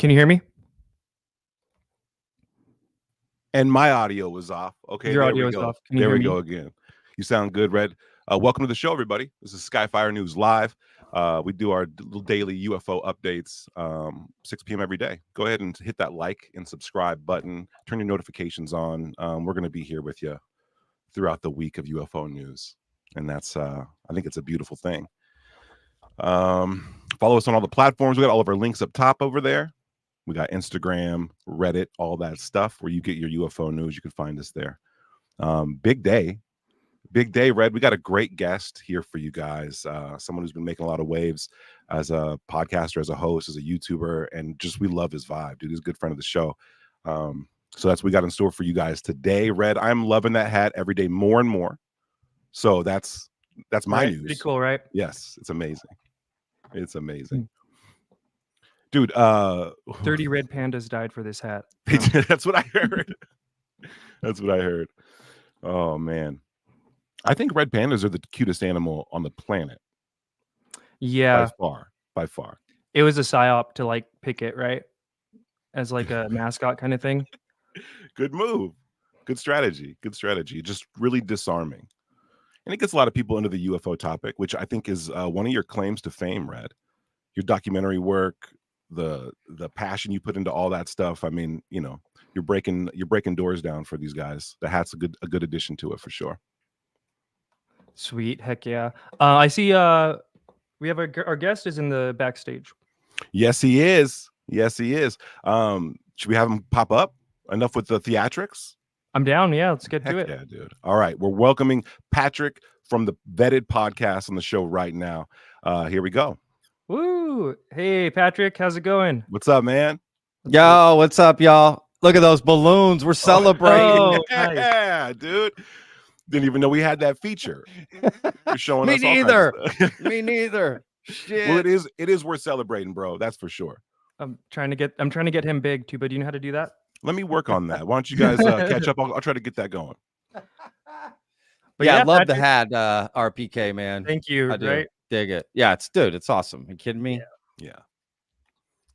Can you hear me? And my audio was off. Okay, Your there audio we is go. off. Can you There hear we me? go again. You sound good, Red. Welcome to the show, everybody. This is Skyfire News Live. We do our daily UFO updates, 6 p.m. every day. Go ahead and hit that like and subscribe button. Turn your notifications on. We're going to be here with you throughout the week of UFO news, and that's I think it's a beautiful thing. Follow us on all the platforms. We got all of our links up top over there. We got Instagram, Reddit, all that stuff where you get your UFO news. You can find us there. Big day, Red. We got a great guest here for you guys. Someone who's been making a lot of waves as a podcaster, as a host, as a YouTuber, and just we love his vibe, dude. He's a good friend of the show. So that's what we got in store for you guys today, Red. I'm loving that hat every day more and more. So that's my news. Pretty cool, right? Yes, it's amazing. It's amazing. Dude, 30 red pandas died for this hat. That's what I heard. That's what I heard. Oh man. I think red pandas are the cutest animal on the planet. Yeah. By far. It was a psyop to like pick it, right? As like a mascot kind of thing. Good move. Good strategy. Just really disarming. And it gets a lot of people into the UFO topic, which I think is one of your claims to fame, Red. Your documentary work, the passion you put into all that stuff. I mean, you know, you're breaking doors down for these guys. The hat's a good addition to it for sure. Sweet, heck yeah. I see we have our guest is in the backstage. Yes, he is. Should we have him pop up? Enough with the theatrics? I'm down. Yeah, let's get to it. Yeah, dude. All right, we're welcoming Patrick from the VETTED podcast on the show right now. Here we go. Woo! Hey, Patrick, how's it going? What's up, man? Yo, what's up, y'all? Look at those balloons. We're celebrating. Oh, yeah, nice. Dude. Didn't even know we had that feature. You're showing Me us neither. all kinds of stuff. Me neither. Shit. Well, it is worth celebrating, bro. That's for sure. I'm trying to get him big too, but do you know how to do that? Let me work on that. Why don't you guys catch up? I'll try to get that going. But yeah, I love Patrick, the hat, RPK, man. Thank you. I do. Right? Dig it. Yeah, it's awesome. You kidding me? Yeah.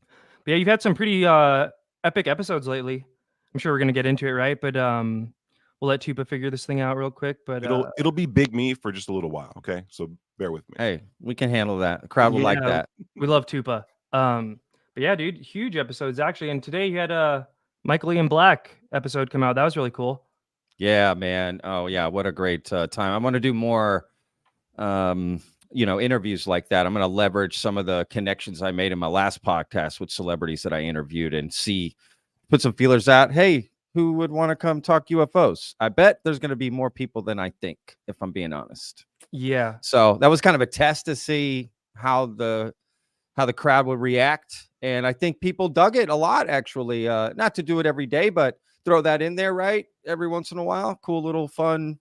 But yeah, you've had some pretty epic episodes lately. I'm sure we're gonna get into it, right? But we'll let Tupa figure this thing out real quick. But It'll be big me for just a little while, okay? So bear with me. Hey, we can handle that. The crowd will like that. We love Tupa. But yeah, dude, huge episodes actually. And today you had a Michael Ian Black episode come out. That was really cool. Yeah, man. Oh yeah, what a great time. I want to do more interviews like that. I'm going to leverage some of the connections I made in my last podcast with celebrities that I interviewed and put some feelers out. Hey, who would want to come talk UFOs? I bet there's going to be more people than I think, if I'm being honest. Yeah. So that was kind of a test to see how the crowd would react. And I think people dug it a lot, actually. Not to do it every day, but throw that in there, right? Every once in a while. Cool little fun.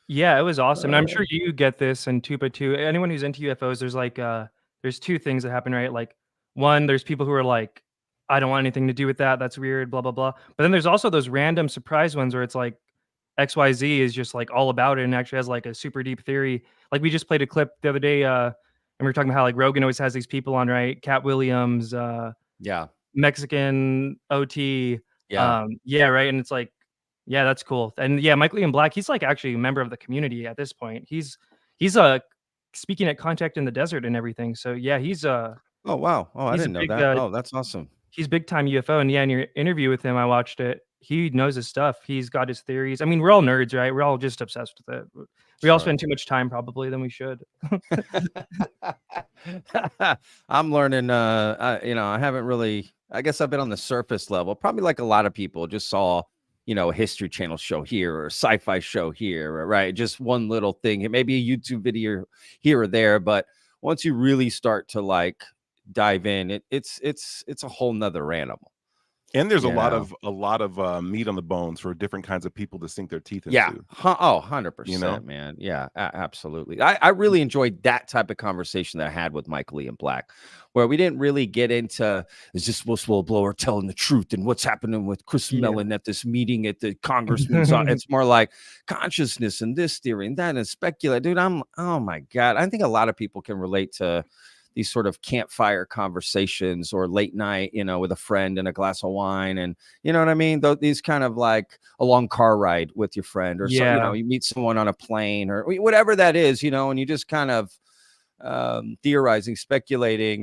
Yeah, it was awesome. And I'm sure you get this and Tupa too. Anyone who's into UFOs, there's like there's two things that happen, right? Like one, there's people who are like, I don't want anything to do with that. That's weird, blah, blah, blah. But then there's also those random surprise ones where it's like XYZ is just like all about it and actually has like a super deep theory. Like we just played a clip the other day and we were talking about how like Rogan always has these people on, right? Cat Williams, Mexican OT. Yeah, right. And it's like, yeah, that's cool. And yeah, Michael Ian Black, he's like actually a member of the community at this point. He's speaking at Contact in the Desert and everything. So yeah, he's oh wow. Oh, I didn't know that. Oh, that's awesome. He's big time UFO. And yeah, in your interview with him, I watched it. He knows his stuff. He's got his theories. I mean, we're all nerds, right? We're all just obsessed with it. We all spend too much time probably than we should. I'm learning, I haven't really, I guess I've been on the surface level, probably like a lot of people just saw, a History Channel show here or a sci-fi show here, right? Just one little thing, maybe a YouTube video here or there. But once you really start to like dive in, it's a whole nother animal. And there's a lot of meat on the bones for different kinds of people to sink their teeth into. Yeah. 100%, man. Yeah, absolutely. I really enjoyed that type of conversation that I had with Michael Ian Black, where we didn't really get into, is this whistleblower telling the truth and what's happening with Chris Mellon at this meeting at the congressman's office. It's more like consciousness and this theory and that and speculate. Dude, oh my God. I think a lot of people can relate to these sort of campfire conversations or late night, with a friend and a glass of wine, and you know what I mean? These kind of like a long car ride with your friend, or so, Yeah. you meet someone on a plane or whatever that is, and you just kind of theorizing, speculating,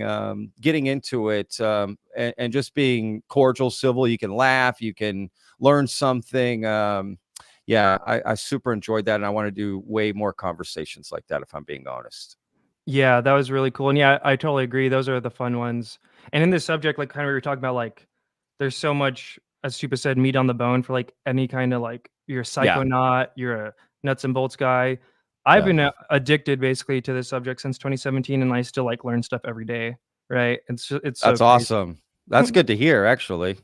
getting into it, and just being cordial, civil. You can laugh, you can learn something. Yeah, I super enjoyed that, and I want to do way more conversations like that, if I'm being honest. Yeah, that was really cool, and yeah, I totally agree, those are the fun ones. And in this subject, like, kinda we were talking about, like, there's so much, as Chupa said, meat on the bone for, like, any kinda, like, you're a Yeah, psychonaut, you're a nuts and bolts guy. I've yeah, been, addicted basically to this subject since 2017, and I still, like, learn stuff every day, right? It's so that's crazy. awesome. That's good to hear, actually.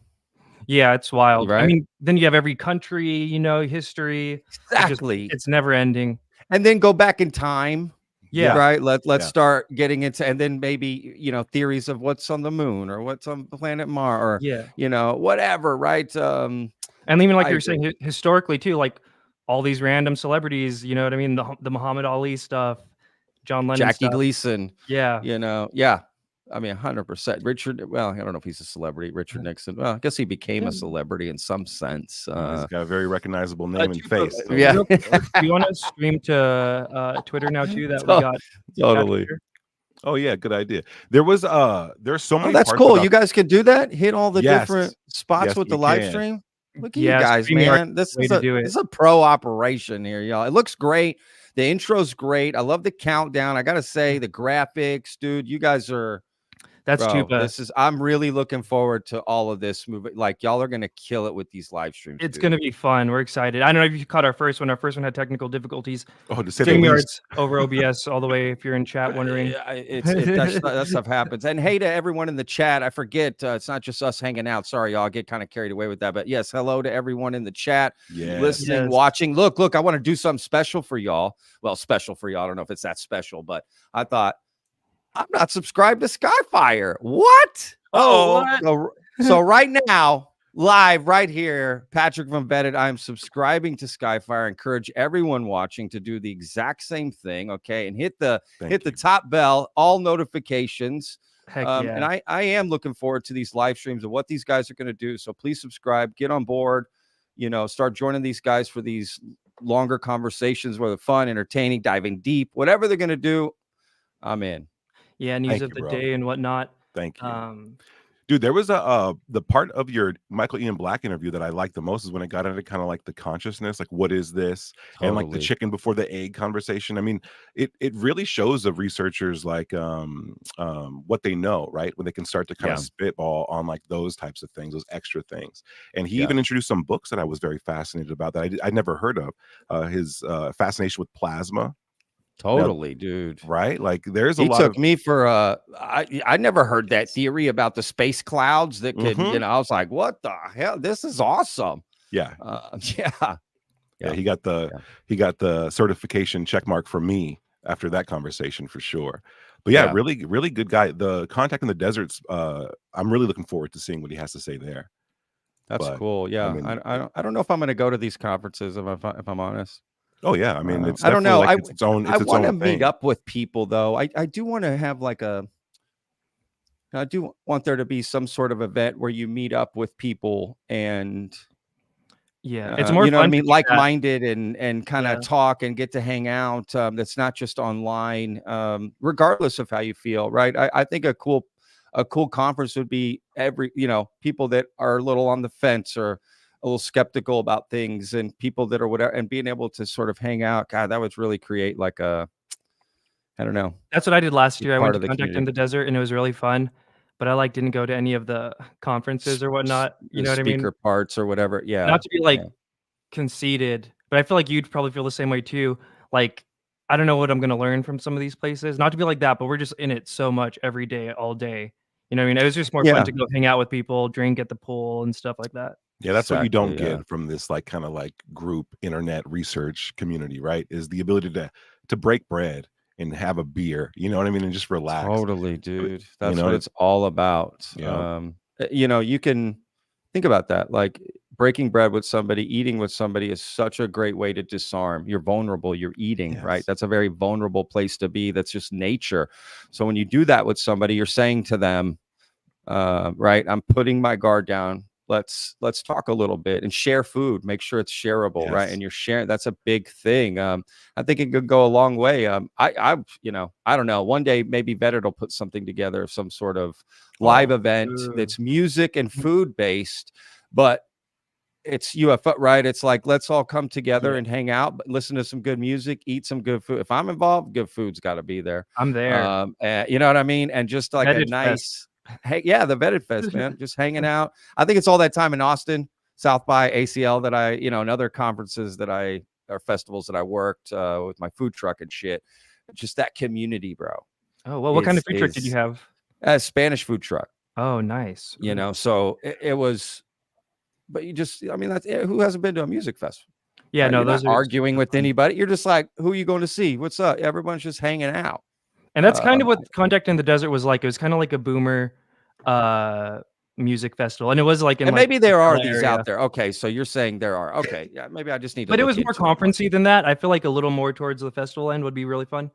Yeah, it's wild. I Right? mean, then you have every country, history. Exactly. It's never ending. And then go back in time. Yeah. Yeah. Right. Let's Yeah. start getting into, and then maybe, theories of what's on the moon or what's on planet Mars, or, Yeah. whatever. Right. And even like I you were agree. saying, historically too, like all these random celebrities, you know what I mean? The Muhammad Ali stuff, John Lennon Jackie stuff. Gleason, Yeah. yeah. I mean, 100%. Richard, well, I don't know if he's a celebrity. Richard Nixon. Well, I guess he became a celebrity in some sense. He's got a very recognizable name and Chupa, face. So. Yeah. real quick, do you wanna stream to, Twitter now too that we To- got totally. Twitter? Oh yeah, good idea. There's so Oh, many that's parts cool. about You guys can do that. Hit all the different yes. spots Yes, with we the live can. stream. Look at you Yeah, guys, StreamYard man. This way is to a do it. this is a pro operation here, y'all. It looks great. The intro's great. I love the countdown. I gotta say, the graphics, dude. You guys are, That's bro. Chupa. I'm really looking forward to all of this movie. Like, y'all are gonna kill it with these live streams. It's dude. gonna be fun. We're excited. I don't know if you caught our first one. Our first one had technical difficulties. Oh, to say the least. StreamYard's over OBS all the way if you're in chat wondering. That stuff happens. And hey to everyone in the chat. I forget, it's not just us hanging out. Sorry, y'all, I get kind of carried away with that. But yes, hello to everyone in the chat, listening, Yes. watching. Look, I want to do something special for y'all. Well, special for y'all. I don't know if it's that special, but I thought, I'm not subscribed to Skyfire. What? Oh, So right now, live right here, Patrick from VETTED, I'm subscribing to Skyfire. I encourage everyone watching to do the exact same thing. Okay. And hit the top bell, all notifications. Heck yeah. And I am looking forward to these live streams and what these guys are going to do. So please subscribe, get on board, start joining these guys for these longer conversations, whether fun, entertaining, diving deep, whatever they're going to do. I'm in. Yeah, news Thank of you, the bro. day and whatnot. Thank you. Dude, there was the part of your Michael Ian Black interview that I liked the most is when it got into kind of like the consciousness, like what is this? Totally. And like the chicken before the egg conversation. I mean, it really shows the researchers like what they know, right? When they can start to kind of spitball on like those types of things, those extra things. And he even introduced some books that I was very fascinated about that I'd never heard of. His fascination with plasma. Totally, dude. Right? Like there's a lot. He took me for I never heard that theory about the space clouds that could, I was like, what the hell? This is awesome. Yeah. Yeah. He got the certification check mark for me after that conversation for sure. But yeah, really, really good guy. The Contact in the Deserts, I'm really looking forward to seeing what he has to say there. That's cool. Yeah. I mean, I don't know if I'm gonna go to these conferences if I'm honest. Oh yeah, I mean, it's I don't know. like it's its own. I want to thing. meet up with people though. I do want to have like I do want there to be some sort of event where you meet up with people and it's more you know fun what I mean, to do like-minded and kind of talk and get to hang out. That's not just online, regardless of how you feel, right? I think a cool conference would be people that are a little on the fence or a little skeptical about things, and people that are whatever, and being able to sort of hang out. God, that would really create like I don't know. That's what I did last year. I went part to of the Contact in the Desert and it was really fun, but I didn't go to any of the conferences or whatnot. You know what I mean? Speaker parts or whatever. Yeah. Not to be conceited, but I feel like you'd probably feel the same way too. Like, I don't know what I'm gonna learn from some of these places. Not to be like that, but we're just in it so much every day, all day. You know what I mean? It was just more fun to go hang out with people, drink at the pool and stuff like that. Yeah, that's what you don't get from this like kind of like group internet research community, right? Is the ability to break bread and have a beer, you know what I mean, and just relax. Totally, dude. That's what it's all about. You can think about that. Like breaking bread with somebody, eating with somebody is such a great way to disarm. You're vulnerable, you're eating, right? Yes. That's a very vulnerable place to be. That's just nature. So when you do that with somebody, you're saying to them, right, I'm putting my guard down. Let's talk a little bit and share food. Make sure it's shareable, right? Yes. And you're sharing. That's a big thing. I think it could go a long way. I don't know. One day maybe VETTED will put something together, some sort of live event Ooh. that's music and food based, but it's UFO, right? It's like, let's all come together and hang out, but listen to some good music, eat some good food. If I'm involved, good food's got to be there. I'm there. You know what I mean? And just like a VETTED nice, hey, yeah, the VETTED Fest, man, just hanging out. I think it's all that time in Austin, South by ACL that I, and other conferences that or festivals that I worked with my food truck and shit. Just that community, bro. Oh, well, what kind of food truck did you have? A Spanish food truck. Oh, nice. So it was, but I mean, that's who hasn't been to a music festival? Yeah, right? no, You're those not are arguing with anybody. You're just like, who are you going to see? What's up? Everyone's just hanging out. And that's kind of what Contact in the Desert was like. It was kind of like a boomer music festival, and it was like in and like maybe there are these area. out there. Okay, so you're saying there are. Okay, yeah, maybe I just need to. But it look was more into it conferencey than that. I feel like a little more towards the festival end would be really fun.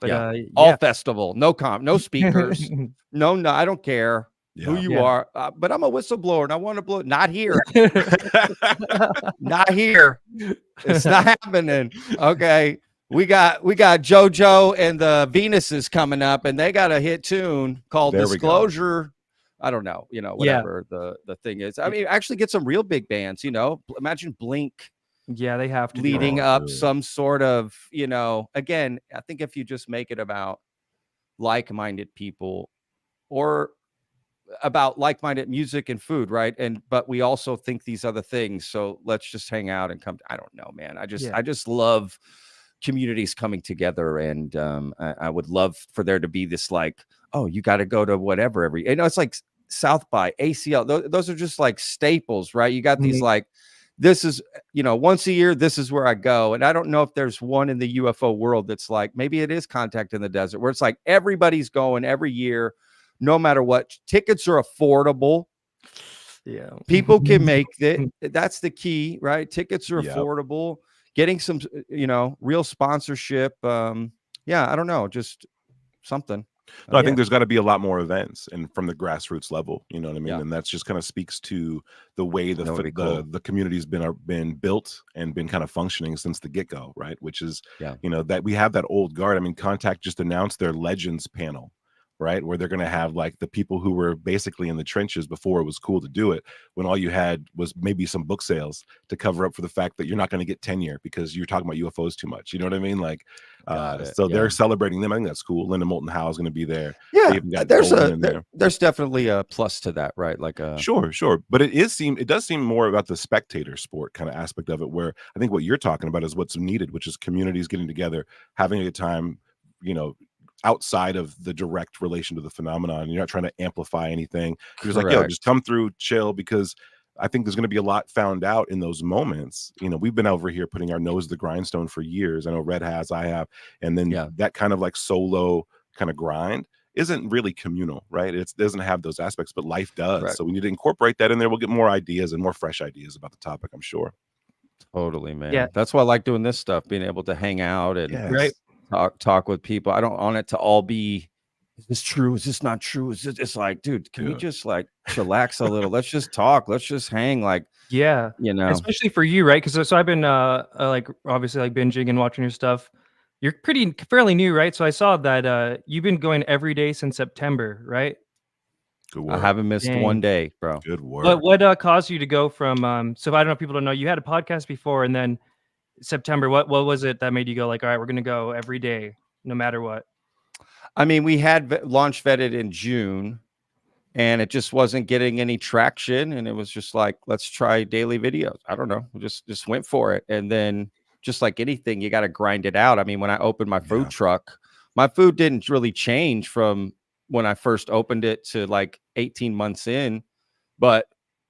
But all festival, no speakers, no, I don't care who you Yeah. are, but I'm a whistleblower and I want to blow. Not here, not here. It's not happening. Okay. We got JoJo and the Venuses coming up, and they got a hit tune called There we go. Disclosure. I don't know, whatever the thing is. I mean, actually get some real big bands, imagine Blink. Yeah, they have to leading up some sort of, again, I think if you just make it about like-minded people or about like-minded music and food, right? But we also think these other things. So let's just hang out and come. I don't know, man. I just love communities coming together, and I would love for there to be this like, oh, you got to go to whatever it's like South by ACL. Those are just like staples, right? You got these like, this is, once a year, this is where I go. And I don't know if there's one in the UFO world that's like, maybe it is Contact in the Desert, where it's like everybody's going every year, no matter what. Tickets are affordable. Yeah. People can make it. That's the key, right? Tickets are affordable. Getting some, real sponsorship. I don't know, just something. No, I think there's got to be a lot more events and from the grassroots level, you know what I mean? Yeah. And that's just kind of speaks to the way cool. the community's been built and been kind of functioning since the get-go, right? Which is, that we have that old guard. I mean, Contact just announced their Legends panel, right? Where they're going to have like the people who were basically in the trenches before it was cool to do it, when all you had was maybe some book sales to cover up for the fact that you're not going to get tenure because you're talking about UFOs too much. You know what I mean? Like, they're celebrating them. I think that's cool. Linda Moulton Howe is going to be there. Yeah, there's definitely a plus to that, right? Like sure. But it does seem more about the spectator sport kind of aspect of it, where I think what you're talking about is what's needed, which is communities getting together, having a good time, outside of the direct relation to the phenomenon. You're not trying to amplify anything. You're just like, yo, just come through, chill, because I think there's going to be a lot found out in those moments. We've been over here putting our nose to the grindstone for years. I know Red has, I have. And then that kind of like solo kind of grind isn't really communal, right? It doesn't have those aspects, but life does. Correct. So we need to incorporate that in there. We'll get more ideas and more fresh ideas about the topic, I'm sure. Totally, man. Yeah. That's why I like doing this stuff, being able to hang out and talk with people. I don't want it to all be, is this true? Is this not true? Is it's like, dude, can we just like chillax a little? Let's just talk. Let's just hang. Like, especially for you, right? Because so I've been like obviously like binging and watching your stuff. You're fairly new, right? So I saw that you've been going every day since September, right? Good work. I haven't missed one day, bro. Good work. What caused you to go from so I don't know if people don't know, you had a podcast before, and then September, what was it that made you go like, all right, we're gonna go every day no matter what? I mean, we had launched VETTED in June, and it just wasn't getting any traction, and it was just like, let's try daily videos. I don't know, we just went for it. And then just like anything, you got to grind it out. I mean, when I opened my food truck, my food didn't really change from when I first opened it to like 18 months in, but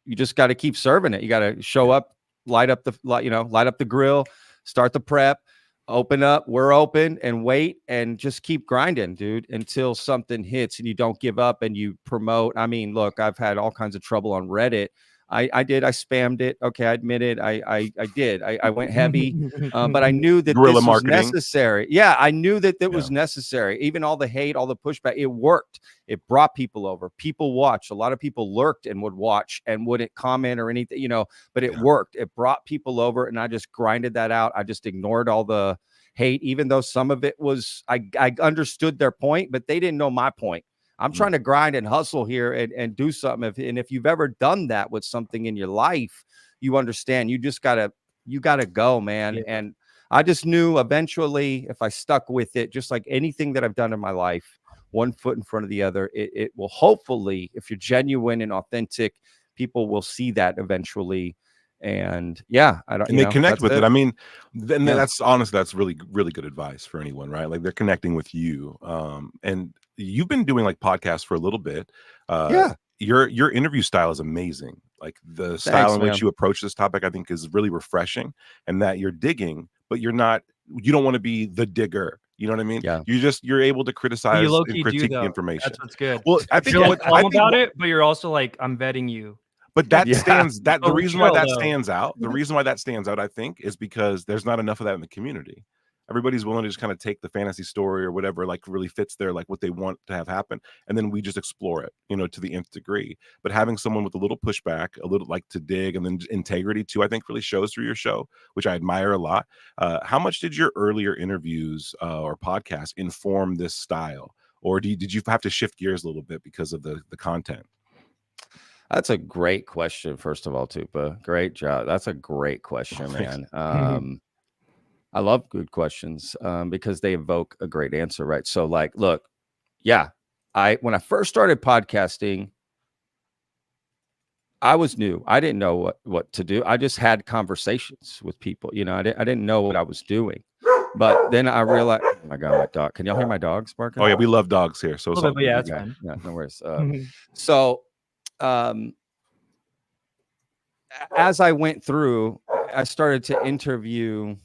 you just got to keep serving it. You got to show up, light up the grill, start the prep, open up, we're open, and wait, and just keep grinding, dude, until something hits and you don't give up and you promote. I mean, look, I've had all kinds of trouble on Reddit. I did. I spammed it. Okay, I admit it. I did. I went heavy, but I knew that Guerrilla this was marketing. necessary. Yeah, I knew that Yeah. was necessary. Even all the hate, all the pushback, it worked. It brought people over. People watched. A lot of people lurked and would watch and wouldn't comment or anything, but it worked. It brought people over, and I just grinded that out. I just ignored all the hate, even though some of it was, I understood their point, but they didn't know my point. I'm trying to grind and hustle here and do something. If you've ever done that with something in your life, you understand. You just gotta go, man. Yeah. And I just knew eventually, if I stuck with it, just like anything that I've done in my life, one foot in front of the other, it will hopefully, if you're genuine and authentic, people will see that eventually. And yeah, I don't. And they connect with it. I mean, then Yeah. that's honestly, that's really, really good advice for anyone, right? Like they're connecting with you. And you've been doing like podcasts for a little bit. Yeah. Your interview style is amazing. Like the style in which man. you approach this topic, I think is really refreshing, and that you're digging, but you don't want to be the digger. You know what I mean? Yeah. you're able to But criticize you low and key do critique the though. information. That's what's good. Well, I think You're like what calm I think about what- it, but you're also like, I'm vetting you. But that Yeah. stands that the Oh, reason why chill, that though. stands out, I think, is because there's not enough of that in the community. Everybody's willing to just kind of take the fantasy story or whatever, like really fits their like what they want to have happen, and then we just explore it, to the nth degree. But having someone with a little pushback, a little like to dig, and then integrity too, I think really shows through your show, which I admire a lot. How much did your earlier interviews or podcasts inform this style, or did you have to shift gears a little bit because of the content? That's a great question, first of all, Tupa. Great job. That's a great question, man. I love good questions because they evoke a great answer, right? So, like, look, yeah, when I first started podcasting, I was new. I didn't know what to do. I just had conversations with people. I didn't know what I was doing. But then I realized, oh my God, my dog. Can y'all hear my dogs barking? Oh yeah, we love dogs here. So it's all But yeah, good. that's fine. Yeah, no worries. So as I went through, I started to interview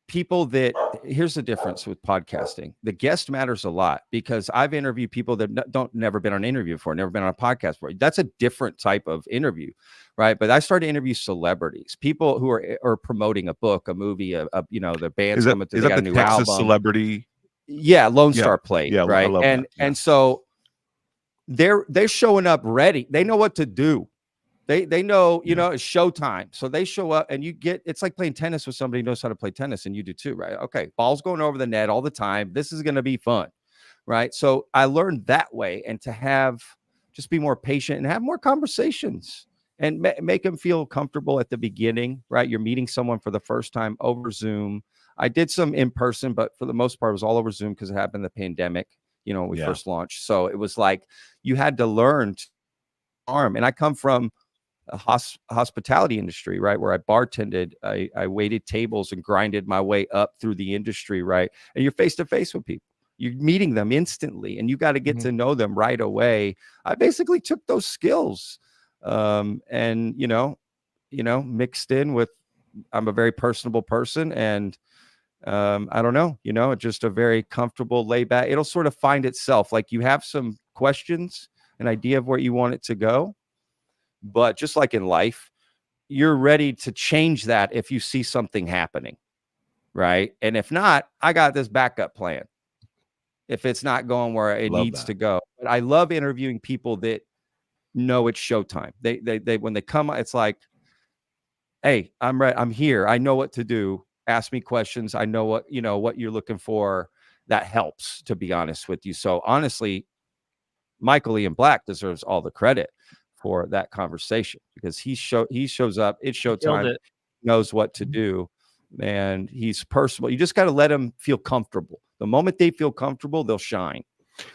people that, here's the difference with podcasting. The guest matters a lot because I've interviewed people that never been on an interview before, never been on a podcast before. That's a different type of interview, right? But I started to interview celebrities, people who are promoting a book, a movie, the band's coming through, they got a new Texas album. Celebrity? Yeah, Lone Star Plate, yeah, right? I love that. Yeah. And so they're showing up ready. They know what to do. They know, it's showtime. So they show up and it's like playing tennis with somebody who knows how to play tennis, and you do too, right? Okay, ball's going over the net all the time. This is going to be fun, right? So I learned that way, and to just be more patient and have more conversations and make them feel comfortable at the beginning, right? You're meeting someone for the first time over Zoom. I did some in person, but for the most part, it was all over Zoom because it happened in the pandemic, when we first launched. So it was like you had to learn to arm. And I come from a hospitality industry, right, where I bartended, I waited tables and grinded my way up through the industry, right? And you're face to face with people, you're meeting them instantly, and you got to get to know them right away. I basically took those skills, and mixed in with, I'm a very personable person, and I don't know, just a very comfortable, laid back. It'll sort of find itself. Like you have some questions, an idea of where you want it to go. But just like in life, you're ready to change that if you see something happening, right? And if not, I got this backup plan if it's not going where it needs to go. But I love interviewing people that know it's showtime. They when they come, it's like, hey, I'm ready. I'm here. I know what to do. Ask me questions. I know what you're looking for. That helps, to be honest with you. So honestly, Michael Ian Black deserves all the credit for that conversation because he shows up. It's showtime. Knows what to do, and he's personable. You just got to let them feel comfortable. The moment they feel comfortable, they'll shine.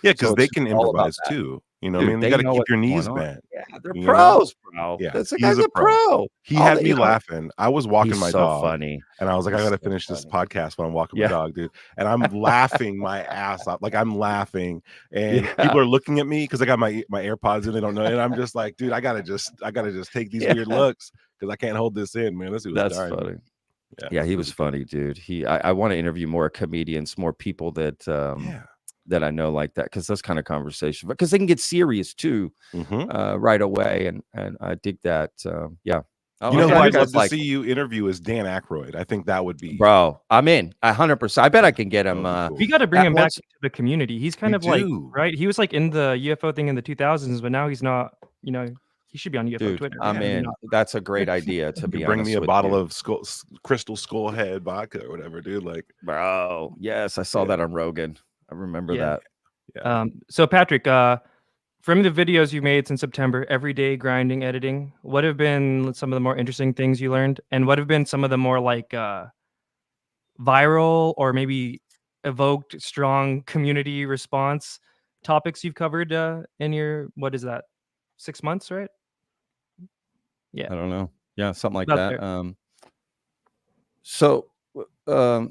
Yeah, because they can improvise too. Dude, I mean, you got to keep your knees bent. Yeah, they're pros, bro. Yeah, that's the guy's a pro. He had me laughing. I was walking my dog, funny, and I was like, I got to finish this podcast while I'm walking my dog, dude. And I'm laughing my ass off. Like I'm laughing, and people are looking at me because I got my AirPods in. They don't know, and I'm just like, dude, I gotta just take these weird looks because I can't hold this in, man. That's funny. Yeah, he was funny, dude. I want to interview more comedians, more people that that I know like that, because those kind of conversations, because they can get serious too right away, and I dig that. Yeah. Oh, You know okay, who you I'd love guys to like, see you interview is Dan Aykroyd. I think that would be bro. I'm in 100%. I bet I can get that him. would be cool. We got to bring At him back once, into the community. He's kind We of like, do. right? He was like in the UFO thing in the 2000s, but now he's not. You know, he should be on UFO dude. Twitter. I'm Maybe in. not. That's a great idea. To You be bring me honest a with bottle you, of Crystal Skull Head vodka or whatever, dude. Like, bro. Yes, I saw Yeah. that on Rogan. I remember Yeah. that. yeah. So Patrick, from the videos you made since September, every day grinding, editing, what have been some of the more interesting things you learned, and what have been some of the more like viral or maybe evoked strong community response topics you've covered in your, what is that, 6 months, right? Yeah, I don't know. Yeah, something like about that. there. So,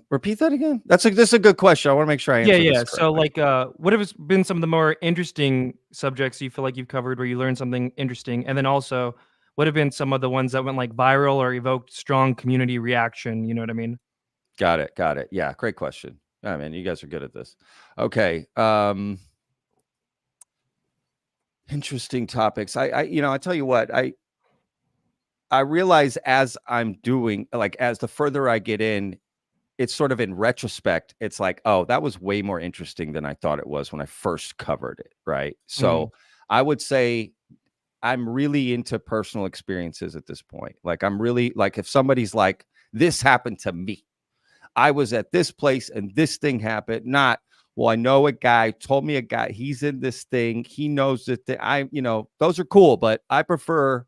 repeat that again. This is a good question. I want to make sure I answer this So correctly. like what have been some of the more interesting subjects you feel like you've covered where you learned something interesting, and then also what have been some of the ones that went like viral or evoked strong community reaction, you know what I mean? Got it. Got it. Yeah, great question. I mean, you guys are good at this. Okay. Interesting topics. I tell you what, I realize as I'm doing, like, as the further I get in, it's sort of in retrospect, it's like, oh, that was way more interesting than I thought it was when I first covered it. Right. So I would say I'm really into personal experiences at this point. Like, I'm really like, if somebody's like, this happened to me, I was at this place and this thing happened, not, well, I know a guy told me a guy, he's in this thing, he knows that those are cool, but I prefer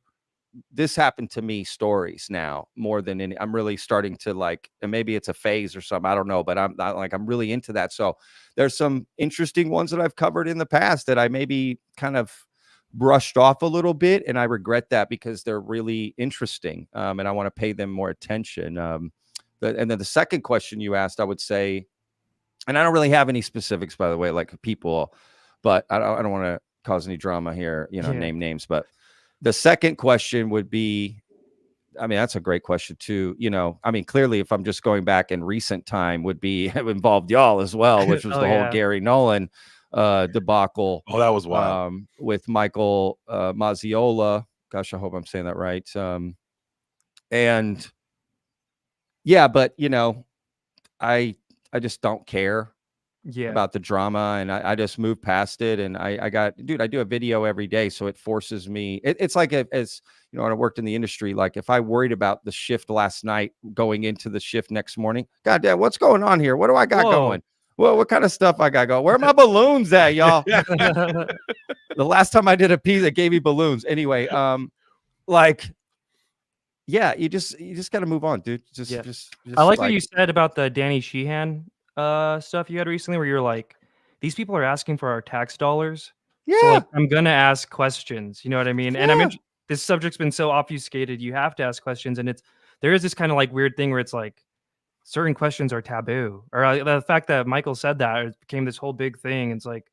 this happened to me stories now more than any. I'm really starting to like, and maybe it's a phase or something, I don't know, but I'm not like, I'm really into that. So there's some interesting ones that I've covered in the past that I maybe kind of brushed off a little bit, and I regret that because they're really interesting, and I want to pay them more attention. And then the second question you asked, I would say, and I don't really have any specifics, by the way, like people, but I don't want to cause any drama here, name names, but the second question would be, I mean, that's a great question too. I mean, clearly, if I'm just going back in recent time, would be involved y'all as well, which was the whole Gary Nolan debacle. Oh, that was wild. With Michael Mazziola. Gosh, I hope I'm saying that right. And yeah, but I just don't care about the drama, and I just moved past it. And I do a video every day, so it forces me. It's like, as when I worked in the industry, like if I worried about the shift last night going into the shift next morning, God damn, what's going on here? What do I got going? Well, what kind of stuff I got going? Where are my balloons at, y'all? The last time I did a piece that gave me balloons. Anyway, like, yeah, you just got to move on, dude. Just I like what you said about the Danny Sheehan stuff you had recently, where you're like, these people are asking for our tax dollars. Yeah. So like, I'm gonna ask questions. You know what I mean? And I mean, this subject's been so obfuscated. You have to ask questions, and there is this kind of like weird thing where it's like certain questions are taboo, or the fact that Michael said that, it became this whole big thing. It's like,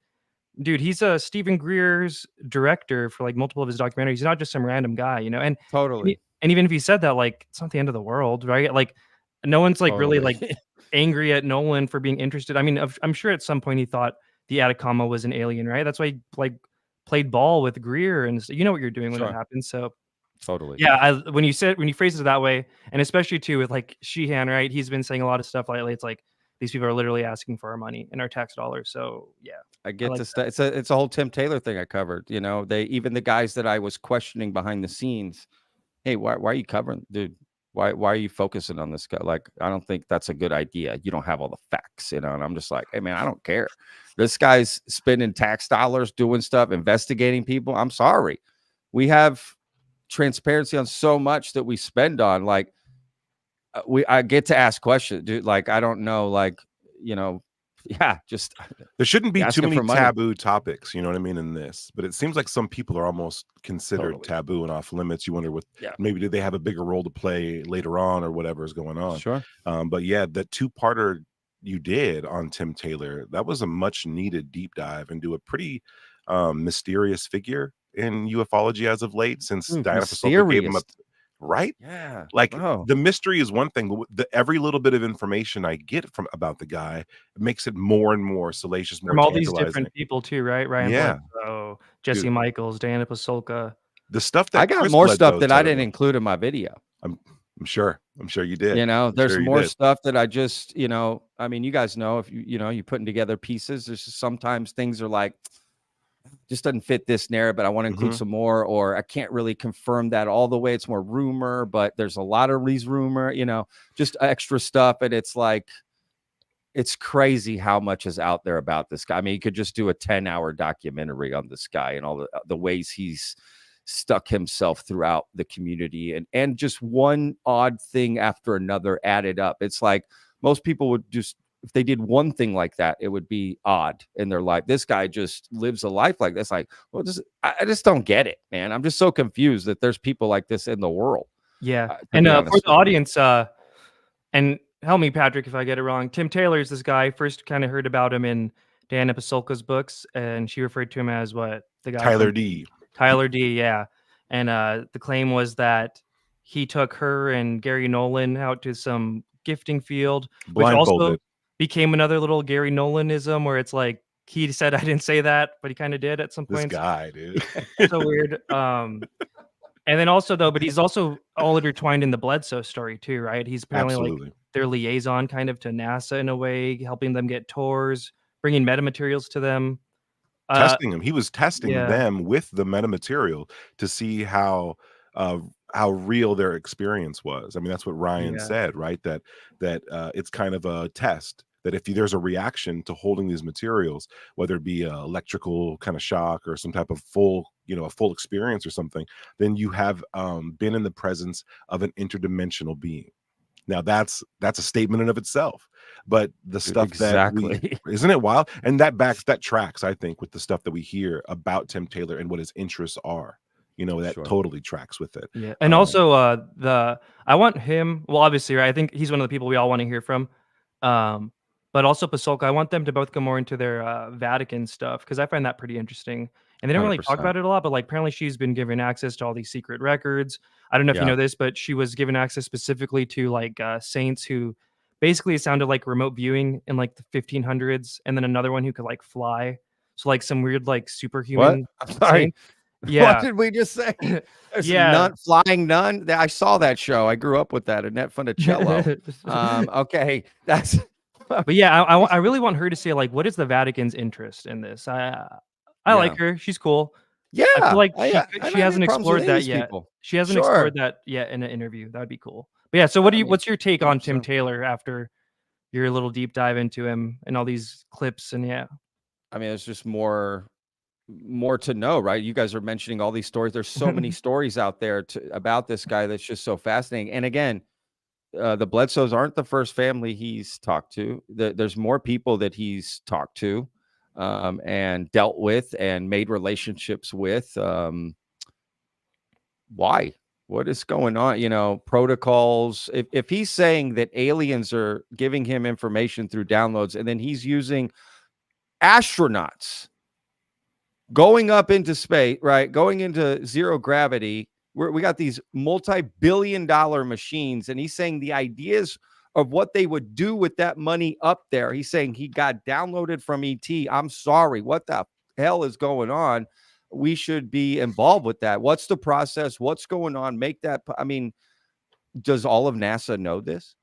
dude, he's a Stephen Greer's director for like multiple of his documentaries. He's not just some random guy, and totally. And even if he said that, like, it's not the end of the world, right? Like, no one's like really like angry at Nolan for being interested. I mean, I'm sure at some point he thought the Atacama was an alien, right? That's why he like played ball with Greer, and you know what you're doing when that happens. So totally. Yeah, when you phrase it that way, and especially too with like Sheehan, right? He's been saying a lot of stuff lately. It's like these people are literally asking for our money and our tax dollars. So yeah, I get this. It's a whole Tim Taylor thing I covered. Even the guys that I was questioning behind the scenes. Hey, why are you covering, dude? Why are you focusing on this guy? Like, I don't think that's a good idea. You don't have all the facts, And I'm just like, hey man, I don't care. This guy's spending tax dollars doing stuff, investigating people. I'm sorry. We have transparency on so much that we spend on. Like, I get to ask questions, dude. Like, I don't know, like, just there shouldn't be too many taboo topics, you know what I mean, in this, but it seems like some people are almost considered taboo and off limits. You wonder maybe did they have a bigger role to play later on or whatever is going on. Sure. But yeah, the two-parter you did on Tim Taylor, that was a much needed deep dive into a pretty mysterious figure in ufology as of late, since Diana Pasulka gave him right? Yeah. Like Oh, the mystery is one thing, but every little bit of information I get from about the guy makes it more and more salacious, more From all these tantalizing. different people too, right? Ryan Yeah, Bledsoe, Jesse dude. Michaels, Diana Pasulka. The stuff I that got Chris more stuff Bledsoe that I said didn't about, include in my video. I'm, I'm sure. I'm sure you did. You know, I'm there's sure you more did. stuff that I just, I mean, you guys know if you're putting together pieces, there's just sometimes things are like, just doesn't fit this narrative, but I want to include Mhm. some more, or I can't really confirm that all the way. It's more rumor, but there's a lot of these rumor, just extra stuff. And it's like, it's crazy how much is out there about this guy. I mean, you could just do a 10-hour documentary on this guy and all the ways he's stuck himself throughout the community, and just one odd thing after another added up. It's like most people would just, if they did one thing like that, it would be odd in their life. This guy just lives a life like this. Like, well, I just don't get it, man. I'm just so confused that there's people like this in the world. Yeah. To And be for honest the with you. audience, and help me, Patrick, if I get it wrong. Tim Taylor is this guy. First kind of heard about him in Diana Pasulka's books, and she referred to him as what? The guy Tyler from D. Tyler D, yeah. And the claim was that he took her and Gary Nolan out to some gifting field, which also Blindfolded. became another little Gary Nolanism where it's like he said I didn't say that, but he kind of did at some This points. guy, dude. So weird. And then also though, but he's also all intertwined in the Bledsoe story too, right? He's apparently like Absolutely. their liaison kind of to NASA in a way, helping them get tours, bringing metamaterials to them. Testing them. He was testing Yeah, them with the metamaterial to see uh how real their experience was. I mean, that's what Ryan yeah, said, right? That it's kind of a test, that if there's a reaction to holding these materials, whether it be a electrical kind of shock or some type of a full experience or something, then you have been in the presence of an interdimensional being. Now that's a statement in of itself. But the stuff that Exactly. isn't it wild? And that tracks, I think, with the stuff that we hear about Tim Taylor and what his interests are. That Sure. totally tracks with it. yeah. And also I want him, well, obviously, right? I think he's one of the people we all want to hear from. But also Pasulka, I want them to both go more into their Vatican stuff because I find that pretty interesting. And they don't really talk 100%. about it a lot, but like apparently she's been given access to all these secret records. I don't know if you Yeah. know this, but she was given access specifically to like saints who basically it sounded like remote viewing in like the 1500s, and then another one who could like fly. So like some weird like What? superhuman I'm sorry. saint. What Yeah. did we just say? There's Yeah. flying nun. I saw that show. I grew up with that. Annette Funicello. Okay, that's But yeah, I really want her to say like, what is the Vatican's interest in this? I like yeah, her. She's cool. yeah. I feel like I she don't have she any hasn't problems with explored any of that these yet. people. She hasn't Sure. explored that yet in an interview. That'd be cool. But yeah, so what I mean, what's your take on Tim 100%. Taylor after your little deep dive into him and all these clips and yeah. I mean, there's just more to know, right? You guys are mentioning all these stories. There's so many stories out there about this guy that's just so fascinating. And again, the Bledsoes aren't the first family he's talked to. There's more people that he's talked to, and dealt with and made relationships with. Why? What is going on? Protocols. If he's saying that aliens are giving him information through downloads, and then he's using astronauts going up into space, right? Going into zero gravity. We got these multi-billion-dollar machines, and he's saying the ideas of what they would do with that money up there. He's saying he got downloaded from ET. I'm sorry. What the hell is going on? We should be involved with that. What's the process? What's going on? Make that. I mean, does all of NASA know this?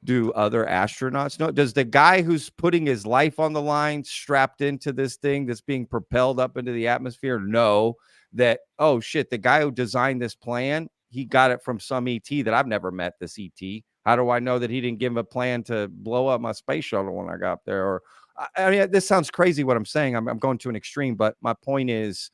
Do other astronauts know? Does the guy who's putting his life on the line, strapped into this thing that's being propelled up into the atmosphere, know that, oh shit, the guy who designed this plan, he got it from some ET that I've never met, this ET. How do I know that he didn't give him a plan to blow up my space shuttle when I got up there? Or I mean, this sounds crazy what I'm saying. I'm going to an extreme, but my point is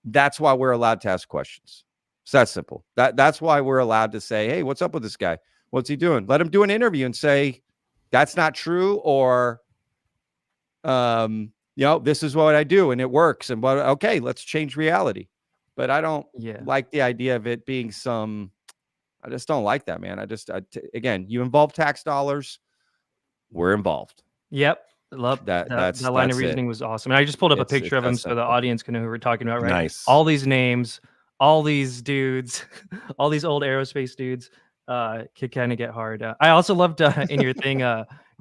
that's why we're allowed to ask questions. It's that simple. That's why we're allowed to say, hey, what's up with this guy? What's he doing? Let him do an interview and say, that's not true. Or, this is what I do and it works. And okay, let's change reality. But I don't like the idea of it being I just don't like that, man. Again, you involve tax dollars. We're involved. Yep. Love that. That line of reasoning was awesome. And I just pulled up a picture of him so the audience can know who we're talking about, right? Nice. All these names, all these dudes, all these old aerospace dudes, could kind of get hard. I also loved in your thing,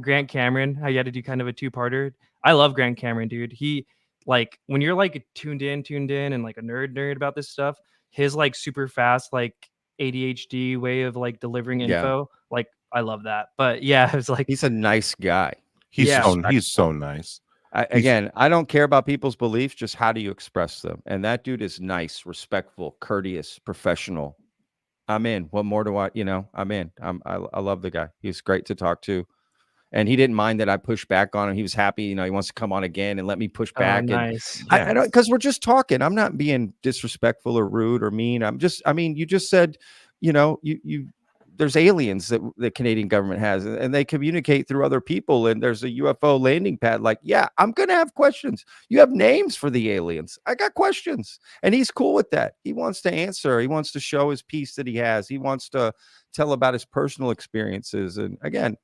Grant Cameron, how you had to do kind of a two-parter. I love Grant Cameron, dude. He like when you're like tuned in, and like a nerd about this stuff. His like super fast like ADHD way of like delivering Yeah. info, like I love that. But yeah, it's like He's a nice guy. He's Yeah. so nice. Again, I don't care about people's beliefs, just how do you express them? And that dude is nice, respectful, courteous, professional. I'm in. What more do I'm in. I love the guy. He's great to talk to. And he didn't mind that I pushed back on him. He was happy, he wants to come on again and let me push back. And nice. I don't, because we're just talking. I'm not being disrespectful or rude or mean. You just said, you there's aliens that the Canadian government has, and they communicate through other people. And there's a UFO landing pad. Like, yeah, I'm going to have questions. You have names for the aliens. I got questions. And he's cool with that. He wants to answer. He wants to show his piece that he has. He wants to tell about his personal experiences. And again,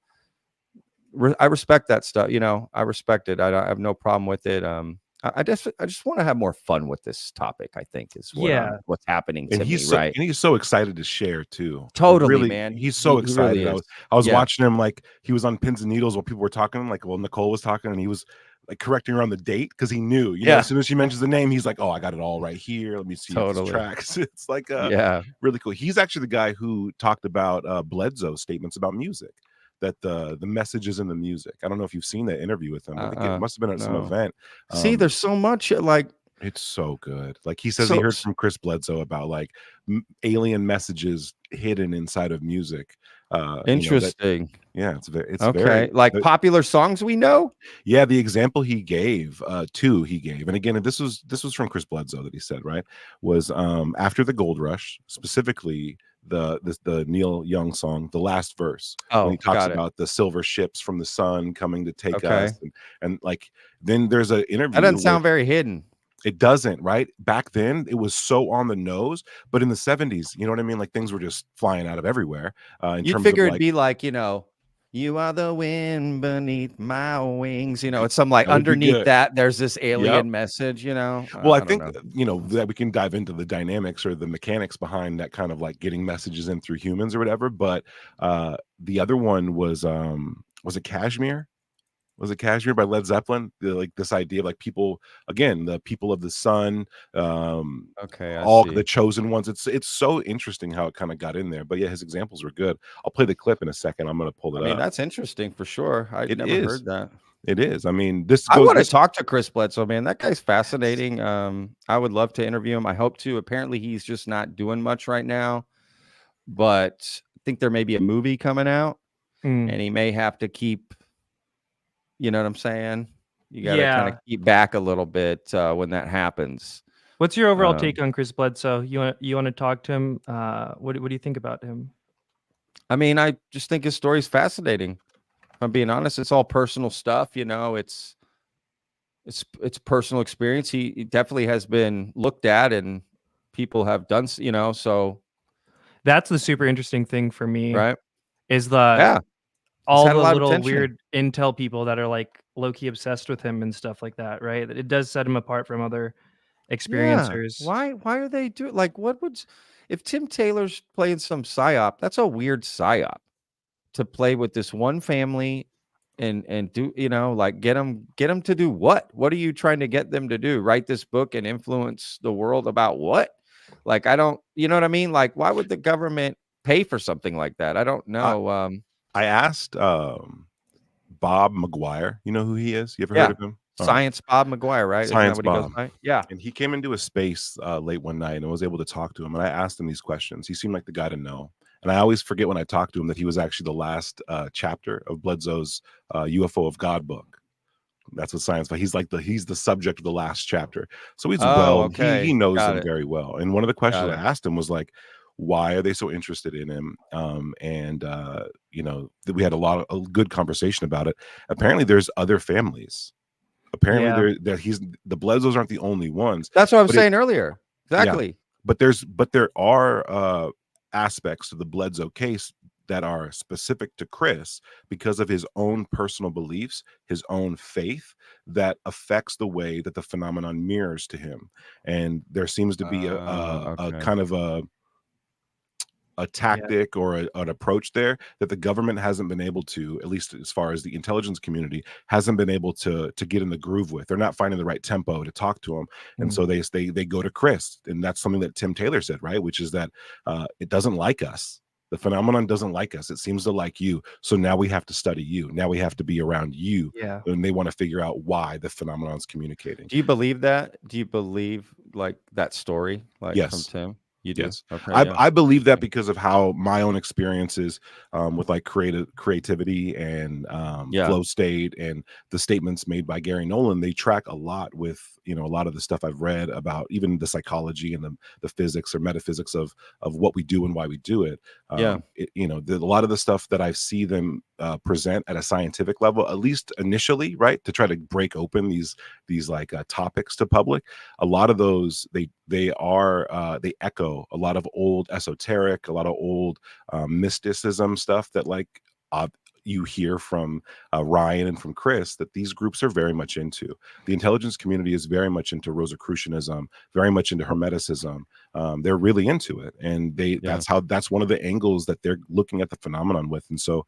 I respect that stuff. I respect it. I have no problem with it. I just want to have more fun with this topic, I think, is what's happening to me, right? And he's so excited to share too. Totally, really, man. He's so excited. Really I was watching him, like he was on pins and needles while people were talking. Like, well, Nicole was talking, and he was like correcting her on the date because he knew, as soon as she mentions the name, he's like, oh, I got it all right here. Let me see if this tracks. It's like really cool. He's actually the guy who talked about Bledsoe's statements about music. That the message is in the music. I don't know if you've seen that interview with him. I think it must have been at some event. See, there's so much it's so good. Like he says he heard from Chris Bledsoe about like alien messages hidden inside of music. Interesting. It's okay. very like popular songs we know. Yeah, the example he gave, and again, this was from Chris Bledsoe that he said, right, was after the gold rush, specifically the Neil Young song, the last verse, when he talks about the silver ships from the sun coming to take us, and like then there's an interview. That doesn't sound very hidden. It doesn't, right? Back then it was so on the nose, but in the 70s, you know what I mean? Like things were just flying out of everywhere. You'd figure it'd be like, you are the wind beneath my wings. It's some like underneath that there's this alien message, Well, I think, that we can dive into the dynamics or the mechanics behind that kind of like getting messages in through humans or whatever. But the other one was it Kashmir? Was it Kashmir by Led Zeppelin? Like this idea of like people, again, the people of the sun, all the chosen ones. It's so interesting how it kind of got in there. But yeah, his examples were good. I'll play the clip in a second. I'm going to pull it up. That's interesting for sure. I never heard that. It is. I mean, I want to talk to Chris Bledsoe, man. That guy's fascinating. I would love to interview him. I hope to. Apparently, he's just not doing much right now. But I think there may be a movie coming out, and he may have to keep. You know what I'm saying? You got to kind of keep back a little bit when that happens. What's your overall take on Chris Bledsoe? You want to talk to him? What do you think about him? I mean, I just think his story's fascinating. If I'm being honest, it's all personal stuff. It's personal experience. He definitely has been looked at, and people have done. So that's the super interesting thing for me, right? Is the all the little weird intel people that are like low-key obsessed with him and stuff like that, right? It does set him apart from other experiencers. Yeah. Why are they doing like if Tim Taylor's playing some psyop? That's a weird psyop to play with this one family and do like get them to do what? What are you trying to get them to do? Write this book and influence the world about what? Like I don't, you know what I mean? Like why would the government pay for something like that? I don't know. I asked Bob McGuire. You know who he is? You ever heard of him? Science Bob McGuire, right? Science Bob. Yeah. And he came into a space late one night and I was able to talk to him. And I asked him these questions. He seemed like the guy to know. And I always forget when I talk to him that he was actually the last chapter of Bledsoe's UFO of God book. That's what science. But he's the subject of the last chapter. So he's he knows them very well. And one of the questions I asked him was like, why are they so interested in him? We had a good conversation about it. Apparently there's other families. Apparently the Bledsoes aren't the only ones. That's what I was saying earlier. Exactly. Yeah. But there are aspects to the Bledsoe case that are specific to Chris because of his own personal beliefs, his own faith, that affects the way that the phenomenon mirrors to him. And there seems to be a Okay. kind of a tactic or an approach there that the government hasn't been able to, at least as far as the intelligence community, hasn't been able to get in the groove with. They're not finding the right tempo to talk to him, and so they go to Chris, and that's something that Tim Taylor said, right? Which is that it doesn't like us. The phenomenon doesn't like us. It seems to like you. So now we have to study you. Now we have to be around you. Yeah. And they want to figure out why the phenomenon is communicating. Do you believe that? Do you believe like that story, like from Yes. Tim? You do? Yes. Okay. I believe that because of how my own experiences with like creativity and flow state and the statements made by Gary Nolan, they track a lot with, you know, a lot of the stuff I've read about even the psychology and the physics or metaphysics of what we do and why we do it. You know, a lot of the stuff that I see them present at a scientific level, at least initially, right, to try to break open these like topics to public. A lot of those they echo a lot of old esoteric, a lot of old mysticism stuff that like you hear from Ryan and from Chris, that these groups are very much into. The intelligence community is very much into Rosicrucianism, very much into Hermeticism. They're really into it, and that's one of the angles that they're looking at the phenomenon with. And so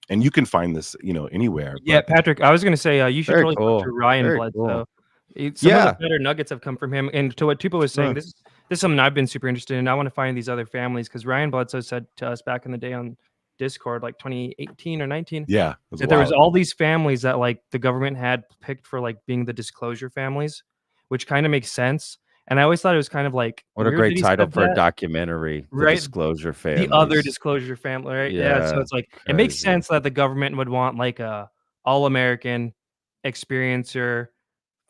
and you can find this, you know, anywhere. Yeah, Patrick, I was gonna say you should totally talk to Ryan Bledsoe. Some of the better nuggets have come from him. And to what Tupa was saying, this is something I've been super interested in. I want to find these other families, because Ryan Bledsoe said to us back in the day on Discord, like 2018 or 19, that there was all these families that like the government had picked for like being the disclosure families, which kind of makes sense. And I always thought it was kind of like, what a great title for a documentary, The Disclosure Family. The other disclosure family, right? Yeah. So it's like, it makes sense that the government would want like a all-American experiencer,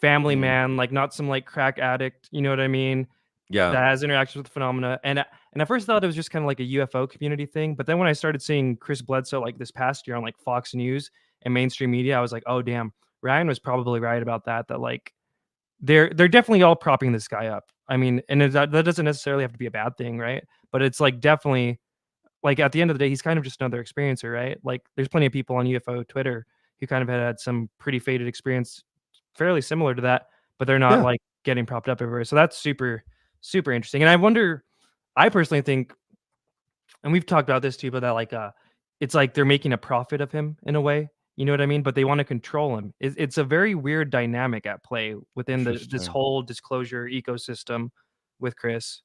family man, like not some like crack addict, you know what I mean? Yeah. That has interactions with phenomena. And I first thought it was just kind of like a UFO community thing. But then when I started seeing Chris Bledsoe like this past year on like Fox News and mainstream media, I was like, oh damn, Ryan was probably right about that. That like they're definitely all propping this guy up. I mean, and that doesn't necessarily have to be a bad thing, right? But it's like definitely like at the end of the day, he's kind of just another experiencer, right? Like there's plenty of people on UFO Twitter who kind of had some pretty faded experience fairly similar to that, but they're not like getting propped up everywhere. So that's super, super interesting. And I wonder, I personally think, and we've talked about this too, but that like it's like they're making a profit of him in a way. You know what I mean? But they want to control him. It's a very weird dynamic at play within this whole disclosure ecosystem with Chris.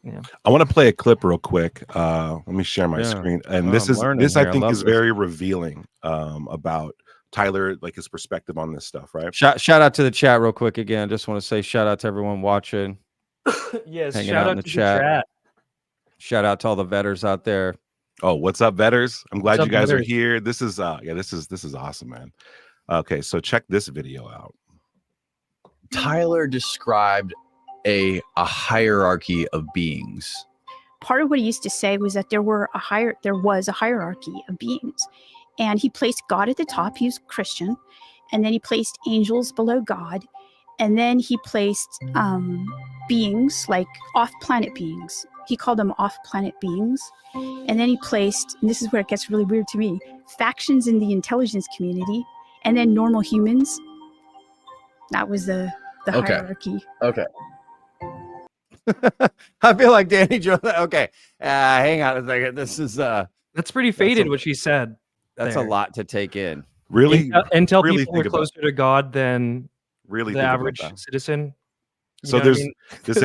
Yeah. I want to play a clip real quick. Let me share my screen. And this I think is very revealing about Tyler, like his perspective on this stuff, right? Shout out to the chat real quick again. Just want to say shout out to everyone watching. Yes, hanging out in the chat. Shout out to all the vetters out there. Oh, what's up, vetters? I'm glad you guys are here. This is this is awesome, man. Okay, so check this video out. Tyler described a hierarchy of beings. Part of what he used to say was that there was a hierarchy of beings, and he placed God at the top. He was Christian, and then he placed angels below God, and then he placed beings like off-planet beings. He called them off-planet beings. And then he placed, and this is where it gets really weird to me, factions in the intelligence community, and then normal humans. That was the hierarchy. Okay. I feel like Danny Joe. Okay. Hang on a second. This is that's pretty faded what she said. That's a lot to take in. Really? Until really people are closer to God than really the average citizen. So there's this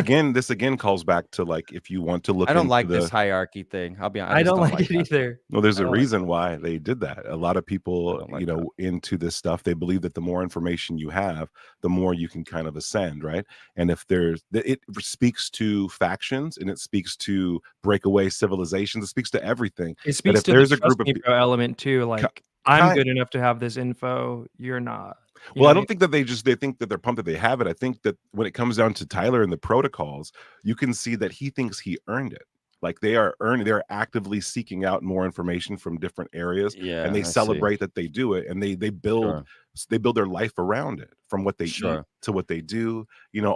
again calls back to like, if you want to look. I don't like this hierarchy thing. I'll be honest. I don't like it either. No, there's a reason why they did that. A lot of people, you know, into this stuff, they believe that the more information you have, the more you can kind of ascend, right? And if it speaks to factions, and it speaks to breakaway civilizations, it speaks to everything. It speaks to there's a group of element too, like I'm good enough to have this info, you're not. Well, I don't think that they think that they're pumped that they have it. I think that when it comes down to Tyler and the protocols, you can see that he thinks he earned it. Like they're actively seeking out more information from different areas, Yeah, and they I see. celebrate that they do it, and they build their life around it, from what they eat to what they do.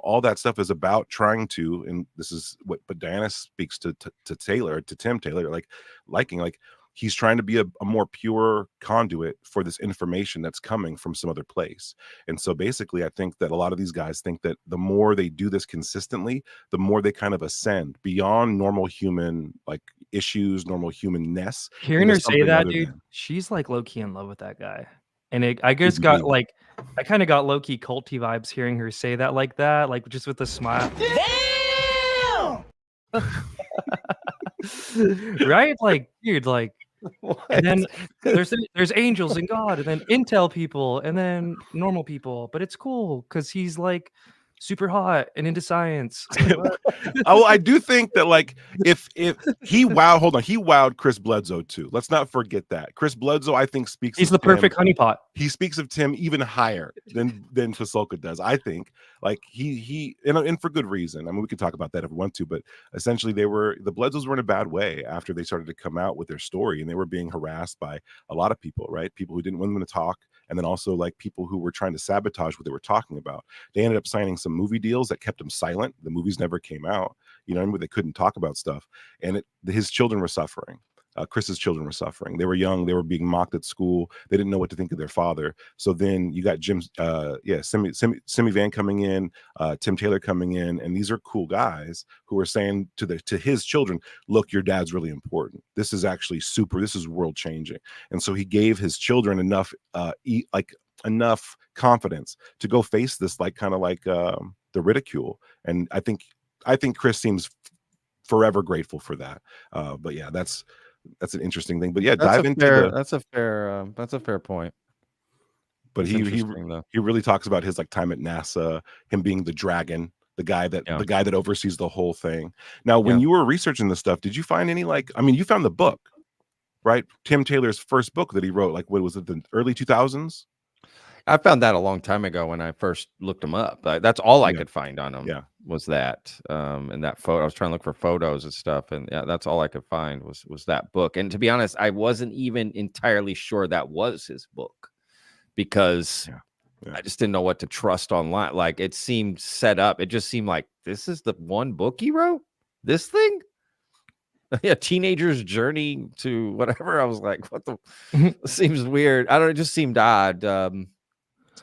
All that stuff is about trying to, and this is what Diana speaks to Tim Taylor, like he's trying to be a more pure conduit for this information that's coming from some other place. And so basically, I think that a lot of these guys think that the more they do this consistently, the more they kind of ascend beyond normal human issues, normal humanness. Hearing into her say something that, other dude, than- she's like low key in love with that guy. And I just Could got be. I kind of got low key culty vibes hearing her say that like that, like just with a smile. Right? Like, dude, like, and then there's angels and God, and then intel people, and then normal people. But it's cool because he's like super hot and into science. Like, what? Oh, I do think that if he wowed Chris Bledsoe too. Let's not forget that Chris Bledsoe, I think, speaks. He's of the perfect Tim. honeypot. He speaks of Tim even higher than Fasolka does. I think he and for good reason. I mean, we could talk about that if we want to, but essentially the Bledsoes were in a bad way after they started to come out with their story, and they were being harassed by a lot of people, right? People who didn't want them to talk, and then also people who were trying to sabotage what they were talking about. They ended up signing some movie deals that kept them silent. The movies never came out. They couldn't talk about stuff, and his children were suffering. Chris's children were suffering. They were young. They were being mocked at school. They didn't know what to think of their father. So then you got Simi Van coming in, Tim Taylor coming in, and these are cool guys who are saying to his children, look, your dad's really important. This is actually super. This is world changing. And so he gave his children enough confidence to go face this, the ridicule. And I think Chris seems forever grateful for that. But yeah, that's an interesting thing. But yeah, that's a fair point. But That's he really talks about his time at NASA, him being the dragon, the guy that oversees the whole thing. Now, when you were researching this stuff, did you find any you found the book, right? Tim Taylor's first book that he wrote, what was it, the early 2000s? I found that a long time ago when I first looked him up. That's all I could find on him. Yeah. Was that and that photo. I was trying to look for photos and stuff, and that's all I could find was that book. And to be honest, I wasn't even entirely sure that was his book, because I just didn't know what to trust online. Like, it seemed set up. It just seemed like this is the one book he wrote. This thing. Yeah, teenager's journey to whatever. I was like, what the seems weird. I don't know, it just seemed odd.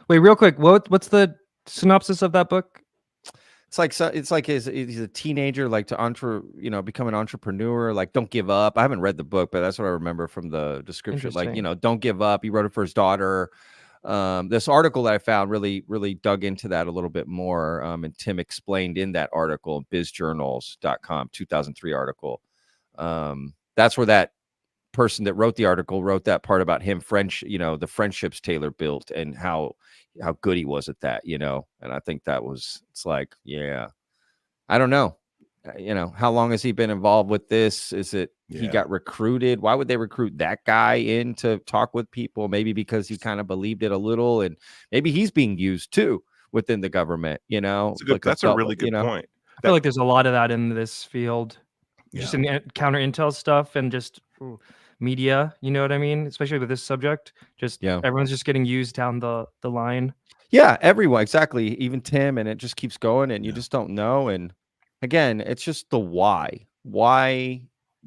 Wait, real quick, what's the synopsis of that book? It's like he's a teenager, to become an entrepreneur, don't give up. I haven't read the book, but that's what I remember from the description. Don't give up. He wrote it for his daughter. This article that I found really, really dug into that a little bit more. And Tim explained in that article, bizjournals.com, 2003 article. That's where that person that wrote the article wrote that part about him, the friendships Taylor built and how good he was at that, and I think it's like, yeah, I don't know, how long has he been involved with this? Is it he got recruited? Why would they recruit that guy in to talk with people? Maybe because he kind of believed it a little, and maybe he's being used too within the government, that's a really good point. I feel like there's a lot of that in this field, just in counter intel stuff and just media, you know what I mean? Especially with this subject, everyone's just getting used down the line. Yeah, everyone, exactly. Even Tim, and it just keeps going, and you just don't know. And again, it's just the why. Why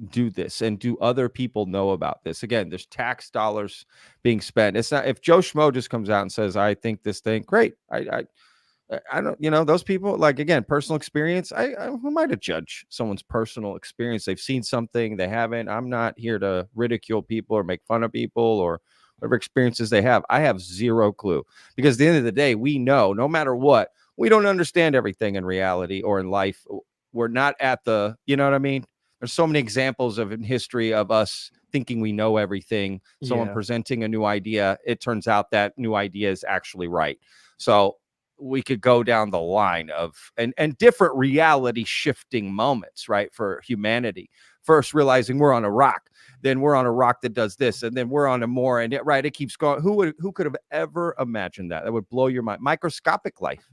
do this? And do other people know about this? Again, there's tax dollars being spent. It's not, if Joe Schmo just comes out and says, I think this thing, great. I don't, those people, again, personal experience. Who am I to judge someone's personal experience? They've seen something, they haven't. I'm not here to ridicule people or make fun of people or whatever experiences they have. I have zero clue, because at the end of the day, we know no matter what, we don't understand everything in reality or in life. We're not at the, you know what I mean? There's so many examples in history of us thinking we know everything. Someone presenting a new idea. It turns out that new idea is actually right. So we could go down the line of and different reality shifting moments, right? For humanity, first realizing we're on a rock, then we're on a rock that does this, and then we're on a more, and it keeps going. Who could have ever imagined that? That would blow your mind. Microscopic life.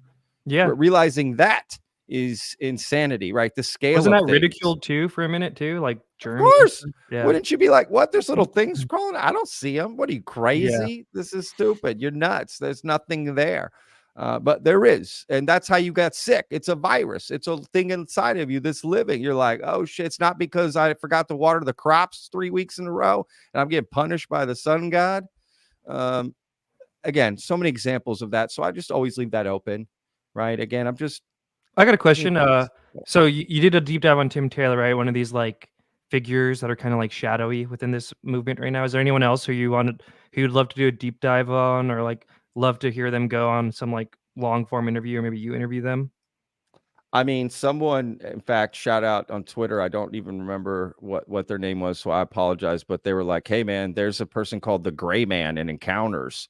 Yeah. Realizing that, is insanity, right? The scale Wasn't of that things. ridiculed too for a minute too? Like Of germs and course. stuff? Yeah. Wouldn't you be like, what? There's little things crawling. I don't see them. What are you, Yeah. crazy? This is stupid. You're nuts. There's nothing there. But there is. And that's how you got sick. It's a virus. It's a thing inside of you that's living. You're like, oh shit. It's not because I forgot to water the crops 3 weeks in a row and I'm getting punished by the sun god. Again, so many examples of that. So I just always leave that open, right? Again, I got a question. So you did a deep dive on Tim Taylor, right? One of these like figures that are kind of like shadowy within this movement right now. Is there anyone else who you'd love to do a deep dive on, or like love to hear them go on some like long form interview, or maybe you interview them? I mean, someone, in fact, shout out on Twitter. I don't even remember what their name was, so I apologize. But they were like, "Hey, man, there's a person called the Gray Man in Encounters,"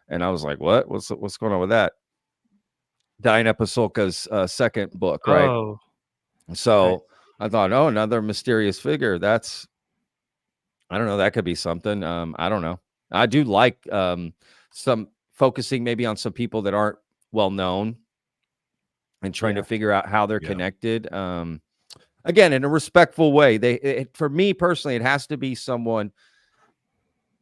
and I was like, "What? What's going on with that?" Diana Pasulka's second book, right? Oh, So right. I thought, oh, another mysterious figure. That's, I don't know. That could be something. I don't know. I do like some focusing maybe on some people that aren't well known and trying Yeah. to figure out how they're Yeah. connected. Again, in a respectful way. For me personally, it has to be someone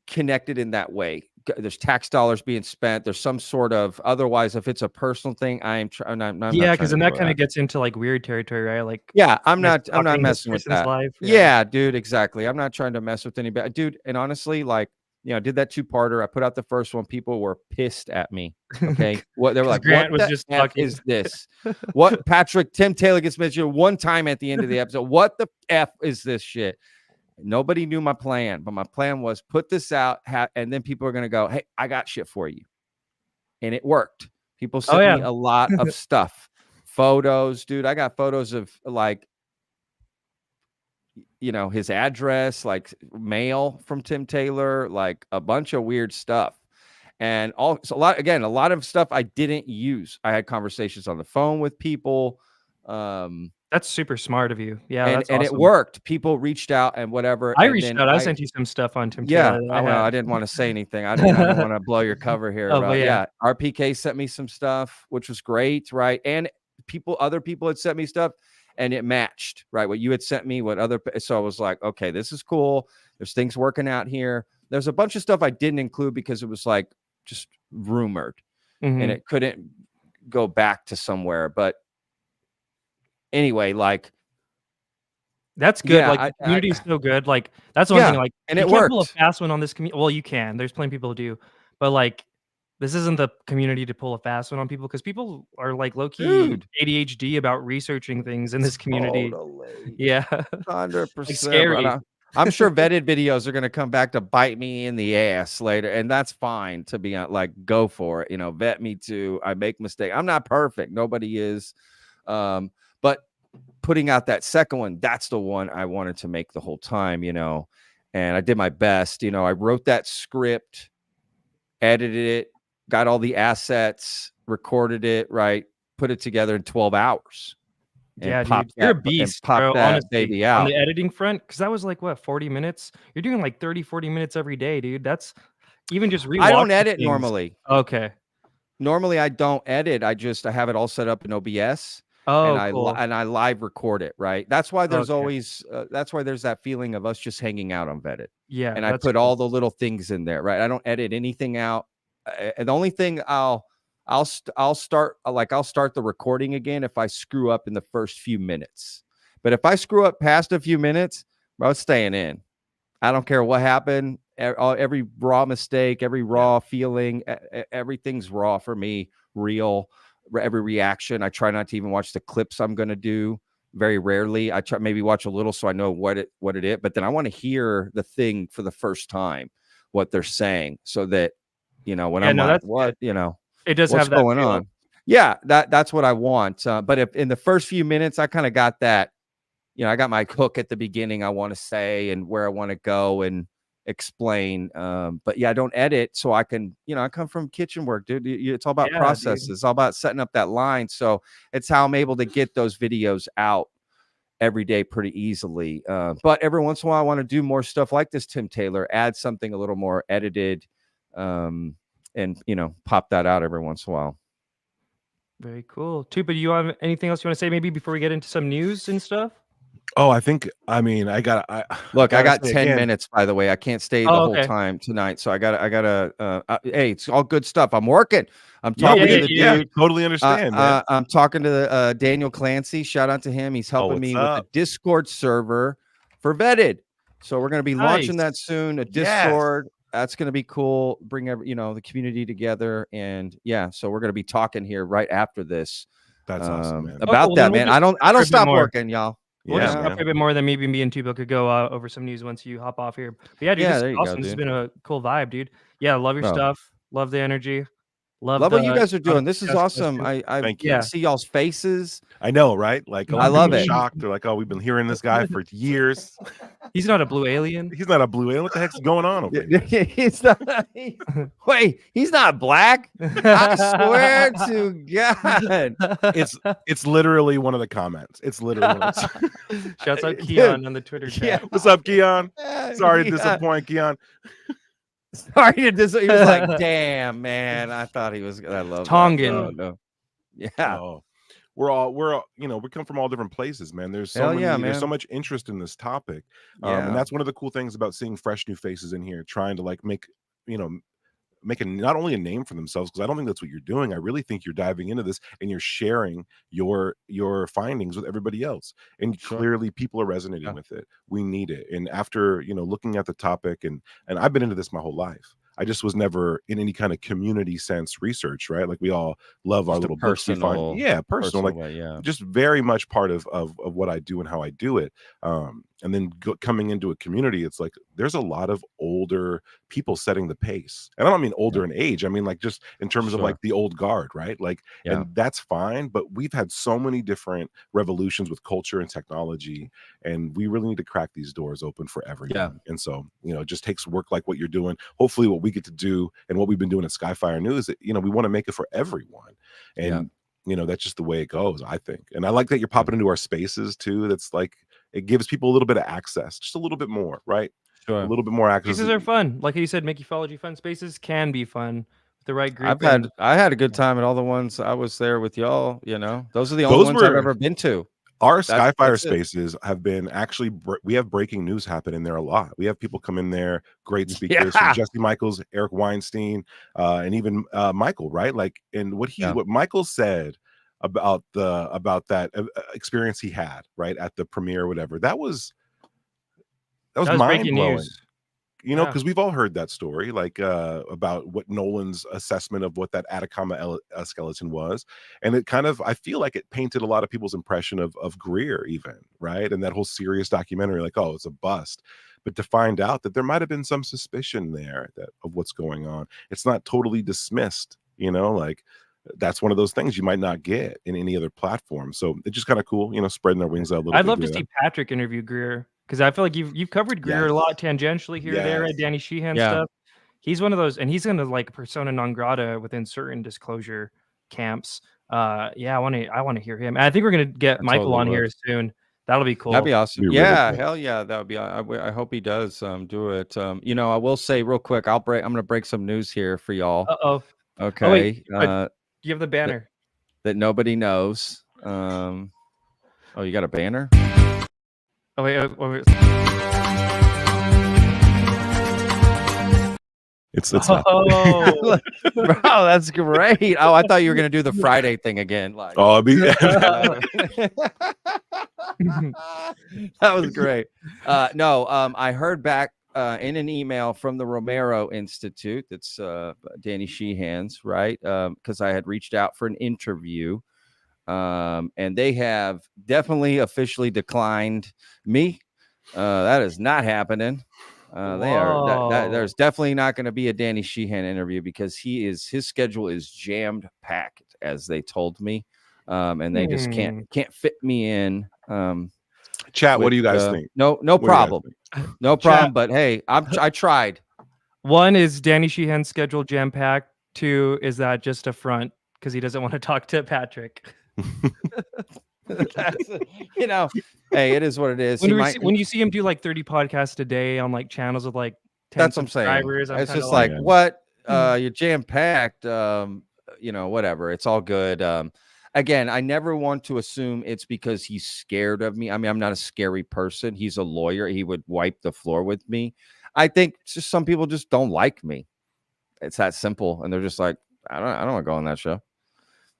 connected in that way. There's tax dollars being spent. There's some sort of, otherwise, if it's a personal thing, I'm not Yeah, trying because to then do that kind that. of gets into like weird territory, right? Like, Yeah, I'm not stalking this messing with person's that. life. Yeah, dude, exactly. I'm not trying to mess with anybody, dude. And honestly, like, I did that 2-parter. I put out the first one. People were pissed at me. Okay, what they were 'Cause like, Grant what was the just F talking. is this? What Tim Taylor gets mentioned one time at the end of the episode. What the F is this shit? Nobody knew my plan, but my plan was put this out, and then people are gonna go, hey, I got shit for you. And it worked. People Oh sent yeah. me a lot of stuff. Photos, dude. I got photos of like, his address, like mail from Tim Taylor, like a bunch of weird stuff. And also a lot of stuff I didn't use. I had conversations on the phone with people. That's super smart of you. Yeah, And that's awesome. it worked. People reached out and whatever. I and reached then out. I sent you some stuff on Tim Yeah, Taylor that I well, had. I didn't want to say anything. I don't want to blow your cover here. Oh, but yeah. RPK sent me some stuff, which was great, right? And other people had sent me stuff, and it matched, right? What you had sent me, so I was like, okay, this is cool. There's things working out here. There's a bunch of stuff I didn't include because it was like just rumored, and Mhm. it couldn't go back to somewhere. But anyway, like, That's good. yeah, Like, the community is so good. Like, that's one thing. Like, and you it can't pull a worked. fast one on this community. Well, you can. There's plenty of people who do, but like, this isn't the community to pull a fast one on people because people are like low key Dude. ADHD about researching things in this community. Totally. Yeah, 100%. like scary. I'm sure vetted videos are going to come back to bite me in the ass later, and that's fine. To be like, go for it. Vet me too. I make mistakes. I'm not perfect. Nobody is. But putting out that second one, that's the one I wanted to make the whole time. And I did my best. I wrote that script, edited it, got all the assets, recorded it, right, put it together in 12 hours. Yeah, dude, you're a beast, bro, that honestly, baby on out. the editing front, because that was like, what, 40 minutes? You're doing like 30, 40 minutes every day, dude. That's even just rewatching I don't edit things. normally. Okay. Normally, I don't edit. I have it all set up in OBS. Oh, and cool. I live record it, right? That's why there's Okay. always that's why there's that feeling of us just hanging out on Vetted. Yeah, And I that's put cool. all the little things in there, right? I don't edit anything out. And the only thing I'll start the recording again if I screw up in the first few minutes. But if I screw up past a few minutes, bro, it's staying in. I don't care what happened. Every raw mistake, every raw feeling, everything's raw for me, real. Every reaction. I try not to even watch the clips I'm going to do. Very rarely. I try maybe watch a little so I know what it is, but then I want to hear the thing for the first time, what they're saying, so that when I'm like, what, it does what's have that going feel. on. Yeah, that's what I want. But if in the first few minutes I kind of got that, I got my hook at the beginning I want to say and where I want to go and explain. But yeah, I don't edit, so I can, I come from kitchen work, dude. It's all about processes. It's all about setting up that line. So it's how I'm able to get those videos out every day pretty easily. But every once in a while, I want to do more stuff like this, Tim Taylor, add something a little more edited, and pop that out every once in a while. Very cool. Tupa, do you have anything else you want to say maybe before we get into some news and stuff? Oh, I think, I mean, Look, I gotta got say 10 again, minutes, by the way. I can't stay the Oh, whole okay. time tonight. So I gotta, hey, it's all good stuff. I'm working. I'm No, talking to yeah, the yeah. dude. totally understand, man. I'm talking to the, Daniel Clancy. Shout out to him. He's helping what's me with the up? Discord server for Vetted. So we're going to be launching Nice. that soon. A Yes. Discord. That's going to be cool. Bring the community together. And yeah, so we're going to be talking here right after this. That's awesome, man. About cool. that, Then man. we'll I don't a bit stop more. working, y'all. We'll Yeah, just man. talk a bit more than maybe me and Tuba could go over some news once you hop off here. But yeah, dude, Yeah, this there is you go, awesome. This has dude. been a cool vibe, dude. Yeah, love your Oh. stuff. Love the energy. Love what you guys are doing. This is awesome. I Thank you. Yeah. see y'all's faces. I know, right? Like, a lot I of love people it. shocked. They're like, "Oh, we've been hearing this guy for years. He's not a blue alien. He's not a blue alien. What the heck's going on over here?" He's not. Wait, he's not black. I swear to God. It's literally one of the comments. It's literally one of the... Shouts out Dude. Keon on the Twitter chat. Yeah. What's up, Keon? Sorry to Yeah. disappoint, Keon. Sorry to disappoint. He was like, "Damn, man, I thought he was." I love Tongan. that. No. Yeah. Oh, we're all, we come from all different places, man. There's so Hell many, yeah, there's so man. much interest in this topic. Yeah. And that's one of the cool things about seeing fresh new faces in here, trying to like make not only a name for themselves, because I don't think that's what you're doing. I really think you're diving into this and you're sharing your findings with everybody else. And Sure. clearly people are resonating Yeah. with it. We need it. And after, looking at the topic, and I've been into this my whole life. I just was never in any kind of community sense research, right? Like we all love our Just a little books we personal- find. Yeah, personal. Like way, yeah. just very much part of what I do and how I do it. And then coming into a community, it's like there's a lot of older people setting the pace. And I don't mean older in age. I mean like just in terms of Sure. like the old guard, right? Like, Yeah. and that's fine. But we've had so many different revolutions with culture and technology, and we really need to crack these doors open for everyone. Yeah. And so, it just takes work like what you're doing. Hopefully what we get to do and what we've been doing at Skyfire News, we want to make it for everyone. And that's just the way it goes, I think. And I like that you're popping into our spaces too. That's like, it gives people a little bit of access, just a little bit more, right? Sure. A little bit more access. Spaces are fun. Like you said, make ufology fun. Spaces can be fun with the right group. I had a good time at all the ones I was there with y'all. Those are the only ones I've ever been to. Our Skyfire that's it. spaces have been actually, we have breaking news happen in there a lot. We have people come in there, great speakers, Yeah. Jesse Michaels, Eric Weinstein, and even Michael, right? Like, and what Michael said about that experience he had, right, at the premiere or whatever, that was mind blowing. Because we've all heard that story, like about what Nolan's assessment of what that Atacama skeleton was, and it kind of, I feel like it painted a lot of people's impression of Greer, even, right, and that whole serious documentary, like, oh, it's a bust. But to find out that there might have been some suspicion there of what's going on, it's not totally dismissed, like that's one of those things you might not get in any other platform. So it's just kind of cool, spreading their wings out a little bit. I'd love to see Patrick interview Greer, because I feel like you've covered Greer a lot tangentially here, there at Danny Sheehan stuff. He's one of those, and he's gonna like persona non grata within certain disclosure camps. I want to hear him. And I think we're gonna get Michael on here soon. That'll be cool. That'd be awesome. Be Yeah, really cool. hell yeah, that would be. I hope he does do it. I will say real quick, I'm gonna break some news here for y'all. Okay. Oh, wait, you have the banner that nobody knows. Oh, you got a banner? Oh wait. It's Oh, bro, that's great. Oh, I thought you were gonna do the Friday thing again. Like, oh, that was great. No, I heard back in an email from the Romero Institute. That's Danny Sheehan's, right? Because I had reached out for an interview, and they have definitely officially declined me. That is not happening. There's definitely not going to be a Danny Sheehan interview because his schedule is jammed packed, as they told me, and they just can't fit me in. Chat, what do you guys think? No problem. No problem. But hey, I tried. One is Danny Sheehan's schedule jam packed. Two is that just a front because he doesn't want to talk to Patrick. Hey, it is what it is. When you see him do like 30 podcasts a day on like channels with like 10 that's what I'm saying. subscribers, It's just like what you're jam packed. Whatever. It's all good. again, I never want to assume it's because he's scared of me. I mean, I'm not a scary person. He's a lawyer. He would wipe the floor with me. I think just some people just don't like me. It's that simple. And they're just like, I don't want to go on that show.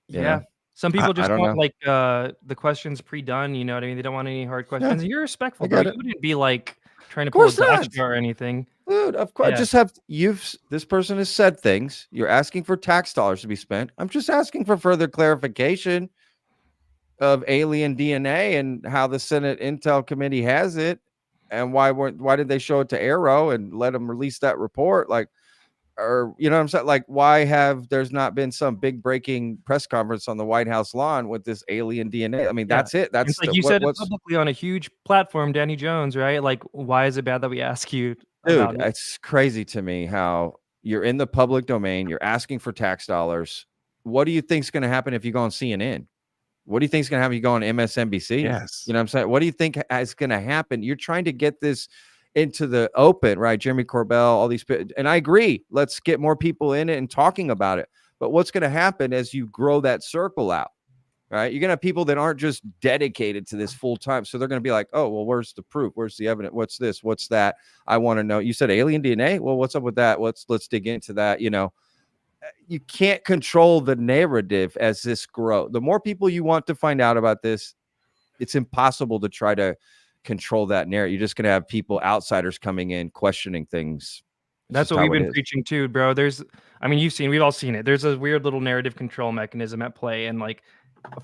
You Yeah. know? Some people I just don't want know. like the questions pre-done, you know what I mean? They don't want any hard questions. And you're respectful, I bro. get You it. wouldn't be like trying to Of pull a course not. gotcha or anything. Dude, of course. Yeah. Just this person has said things. You're asking for tax dollars to be spent. I'm just asking for further clarification of alien DNA and how the Senate Intel Committee has it, and why did they show it to Arrow and let them release that report? Like, or you know what I'm saying? Like, why have there's not been some big breaking press conference on the White House lawn with this alien DNA? I mean, Yeah. that's it. That's It's like the, you said it what's publicly on a huge platform, Danny Jones, right? Like, why is it bad that we ask you about dude. it? It's crazy to me how you're in the public domain. You're asking for tax dollars. What do you think's going to happen if you go on CNN? What do you think is going to happen if you go on MSNBC? Yes. You know what I'm saying? What do you think is going to happen? You're trying to get this into the open, right? Jeremy Corbell, all these, and I agree. Let's get more people in it and talking about it. But what's going to happen as you grow that circle out, right? You're going to have people that aren't just dedicated to this full time. So they're going to be like, oh, well, where's the proof? Where's the evidence? What's this? What's that? I want to know. You said alien DNA. Well, what's up with that? Let's dig into that. You know, you can't control the narrative as this grows. The more people you want to find out about this, it's impossible to try to control that narrative. You're just going to have people, outsiders coming in, questioning things. That's what we've been preaching too, bro. I mean, we've all seen it. There's a weird little narrative control mechanism at play. And like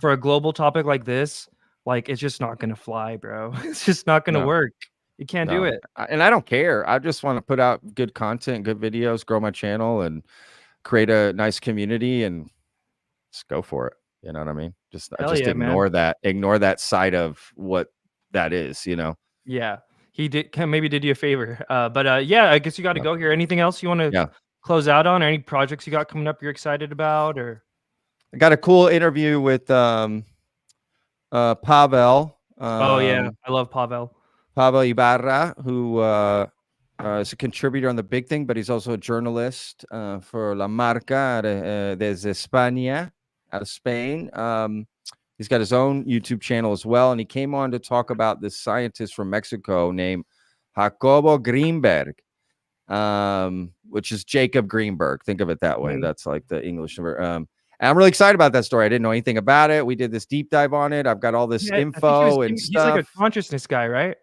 for a global topic like this, like it's just not going to fly, bro. It's just not going to work. You can't do it. And I don't care. I just want to put out good content, good videos, grow my channel, and create a nice community, and just go for it. You know what I mean? Just ignore that side of what that is, you know? Yeah. He maybe did you a favor. But yeah, I guess you got to go here. Anything else you want to close out on, or any projects you got coming up you're excited about? Or I got a cool interview with Pavel. Oh yeah, I love Pavel Ibarra, who is a contributor on The Big Thing, but he's also a journalist for La Marca desde España, out of Spain. He's got his own YouTube channel as well, and he came on to talk about this scientist from Mexico named Jacobo Greenberg, which is Jacob Greenberg. Think of it that way. That's like the English number. And I'm really excited about that story. I didn't know anything about it. We did this deep dive on it. I've got all this info and stuff. He's like a consciousness guy, right?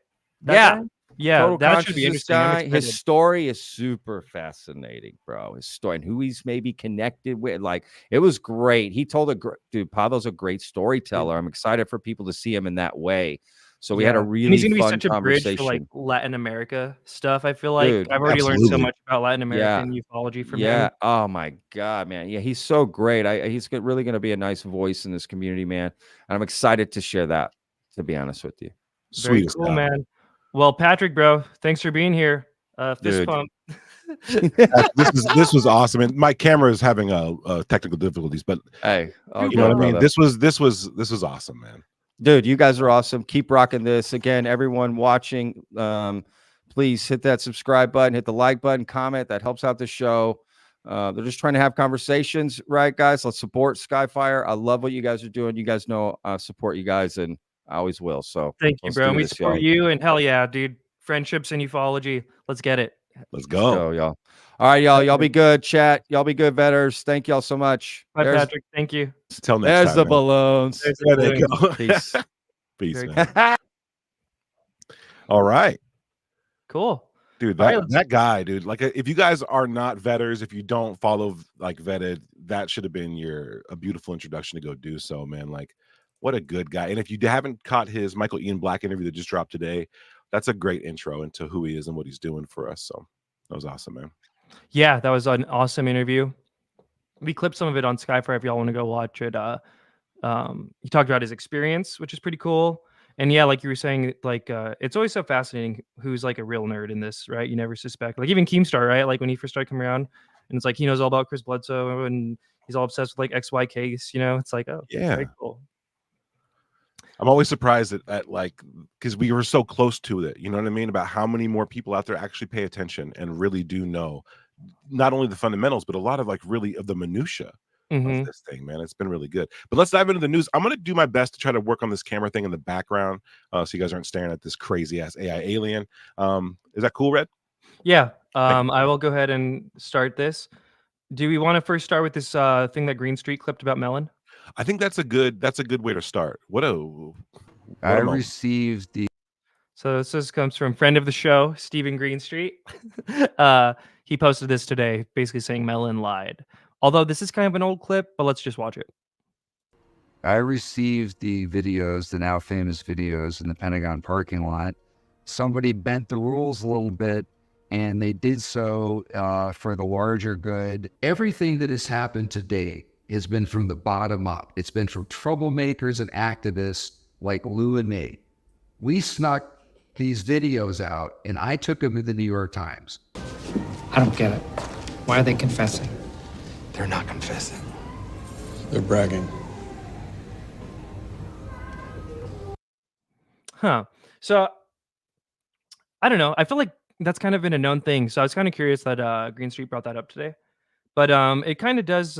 Guy? Yeah, that should be interesting. Guy. His story is super fascinating, bro. His story and who he's maybe connected with. Like, it was great. He told dude, Pavel's a great storyteller. I'm excited for people to see him in that way. So we had a really he's gonna be fun such a conversation. bridge for like Latin America stuff. I feel like Dude, I've already learned so much about Latin American ufology from him. Oh my God, man. Yeah, he's so great. He's really going to be a nice voice in this community, man. And I'm excited to share that, to be honest with you. Very cool, man. Well, Patrick, bro, thanks for being here. Fist pump. This was awesome, and my camera is having technical difficulties, but hey, you know what I mean. This was awesome, man. Dude, you guys are awesome. Keep rocking this. Again, everyone watching, please hit that subscribe button, hit the like button, comment. That helps out the show. They're just trying to have conversations, right, guys? Let's support Skyfire. I love what you guys are doing. You guys know I support you guys, and I always will. So thank you, bro. We support you, and hell yeah, dude. Friendships and ufology. Let's get it. Let's go, y'all. All right, y'all. Y'all be good, chat. Y'all be good, vetters. Thank y'all so much. Bye, Patrick. Thank you. Till next There's time, the man. balloons. There they go. Peace. Peace, man. All right. Cool. Dude, that guy, dude, like if you guys are not vetters, if you don't follow like Vetted, that should have been a beautiful introduction to go do so, man. Like, what a good guy. And if you haven't caught his Michael Ian Black interview that just dropped today, that's a great intro into who he is and what he's doing for us. So that was awesome, man. Yeah, that was an awesome interview. We clipped some of it on Skyfire if y'all want to go watch it. He talked about his experience, which is pretty cool. And yeah, like you were saying, like it's always so fascinating who's like a real nerd in this, right? You never suspect. Like even Keemstar, right? Like when he first started coming around, and it's like he knows all about Chris Bledsoe and he's all obsessed with like XY case, you know? It's like, oh, yeah, very cool. I'm always surprised at like, because we were so close to it, you know what I mean? About how many more people out there actually pay attention and really do know not only the fundamentals, but a lot of like really of the minutia Mhm. this thing, man. It's been really good. But let's dive into the news. I'm gonna do my best to try to work on this camera thing in the background, so you guys aren't staring at this crazy ass AI alien. Is that cool, Red? Yeah. Thank you. I will go ahead and start this. Do we want to first start with this thing that Green Street clipped about Melon? I think that's a good way to start. What a moment. received the So this comes from friend of the show, Stephen Greenstreet. He posted this today, basically saying Melon lied. Although this is kind of an old clip, but let's just watch it. I received the videos, the now famous videos in the Pentagon parking lot. Somebody bent the rules a little bit, and they did so for the larger good. Everything that has happened today has been from the bottom up. It's been from troublemakers and activists like Lou and me. We snuck these videos out, and I took them to the New York Times. I don't get it. Why are they confessing? They're not confessing. They're bragging. Huh. So I don't know. I feel like that's kind of been a known thing. So I was kind of curious that Green Street brought that up today. But it kind of does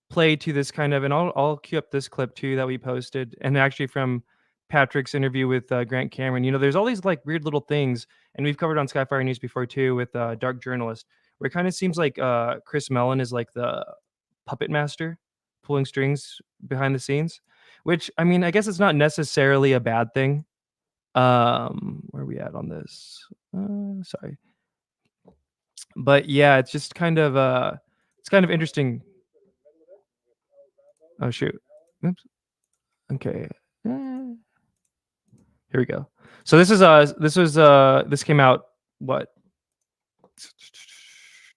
play to this kind of, and I'll cue up this clip too that we posted, and actually from Patrick's interview with Grant Cameron. You know, there's all these like weird little things, and we've covered on Skyfire News before too with Dark Journalist, where it kind of seems like Chris Mellon is like the puppet master, pulling strings behind the scenes. Which, I mean, I guess it's not necessarily a bad thing. Where are we at on this? Sorry. But yeah, it's just kind of it's kind of interesting. Oh shoot. Oops. Okay. Here we go. So this came out what,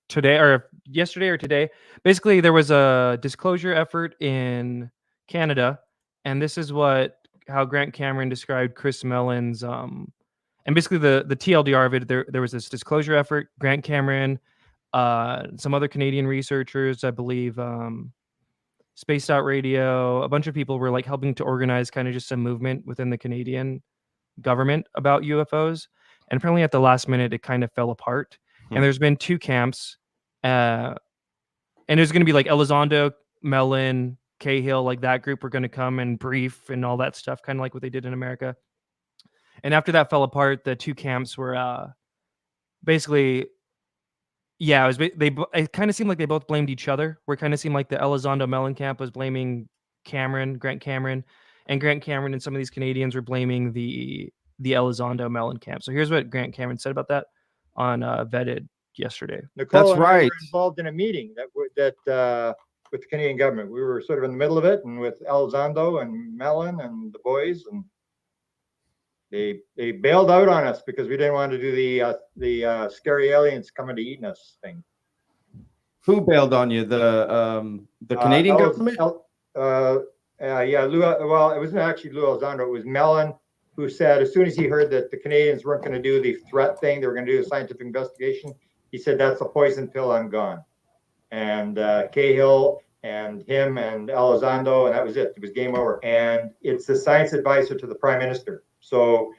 today or yesterday or today. Basically, there was a disclosure effort in Canada, and this is how Grant Cameron described Chris Mellon's and basically the TLDR of it. There was this disclosure effort. Grant Cameron, some other Canadian researchers, I believe, Spaced Out Radio, a bunch of people were like helping to organize kind of just a movement within the Canadian government about UFOs. And apparently at the last minute, it kind of fell apart. And there's been two camps. And there's going to be like Elizondo, Mellon, Cahill, like that group were going to come and brief and all that stuff, kind of like what they did in America. And after that fell apart, the two camps were basically, yeah, it kind of seemed like they both blamed each other. Where it kind of seemed like the Elizondo Mellon camp was blaming Grant Cameron, and Grant Cameron and some of these Canadians were blaming the Elizondo Mellon camp. So here's what Grant Cameron said about that on VETTED yesterday. Nicole That's and I right. were involved in a meeting with the Canadian government. We were sort of in the middle of it, and with Elizondo and Mellon and the boys, and they bailed out on us because we didn't want to do the scary aliens coming to eating us thing. Who bailed on you? The Canadian government? Yeah, well, it wasn't actually Lou Elizondo. It was Mellon, who said as soon as he heard that the Canadians weren't going to do the threat thing, they were going to do a scientific investigation, he said, "That's a poison pill, I'm gone." And Cahill and him and Elizondo, and that was it. It was game over. And it's the science advisor to the Prime Minister. So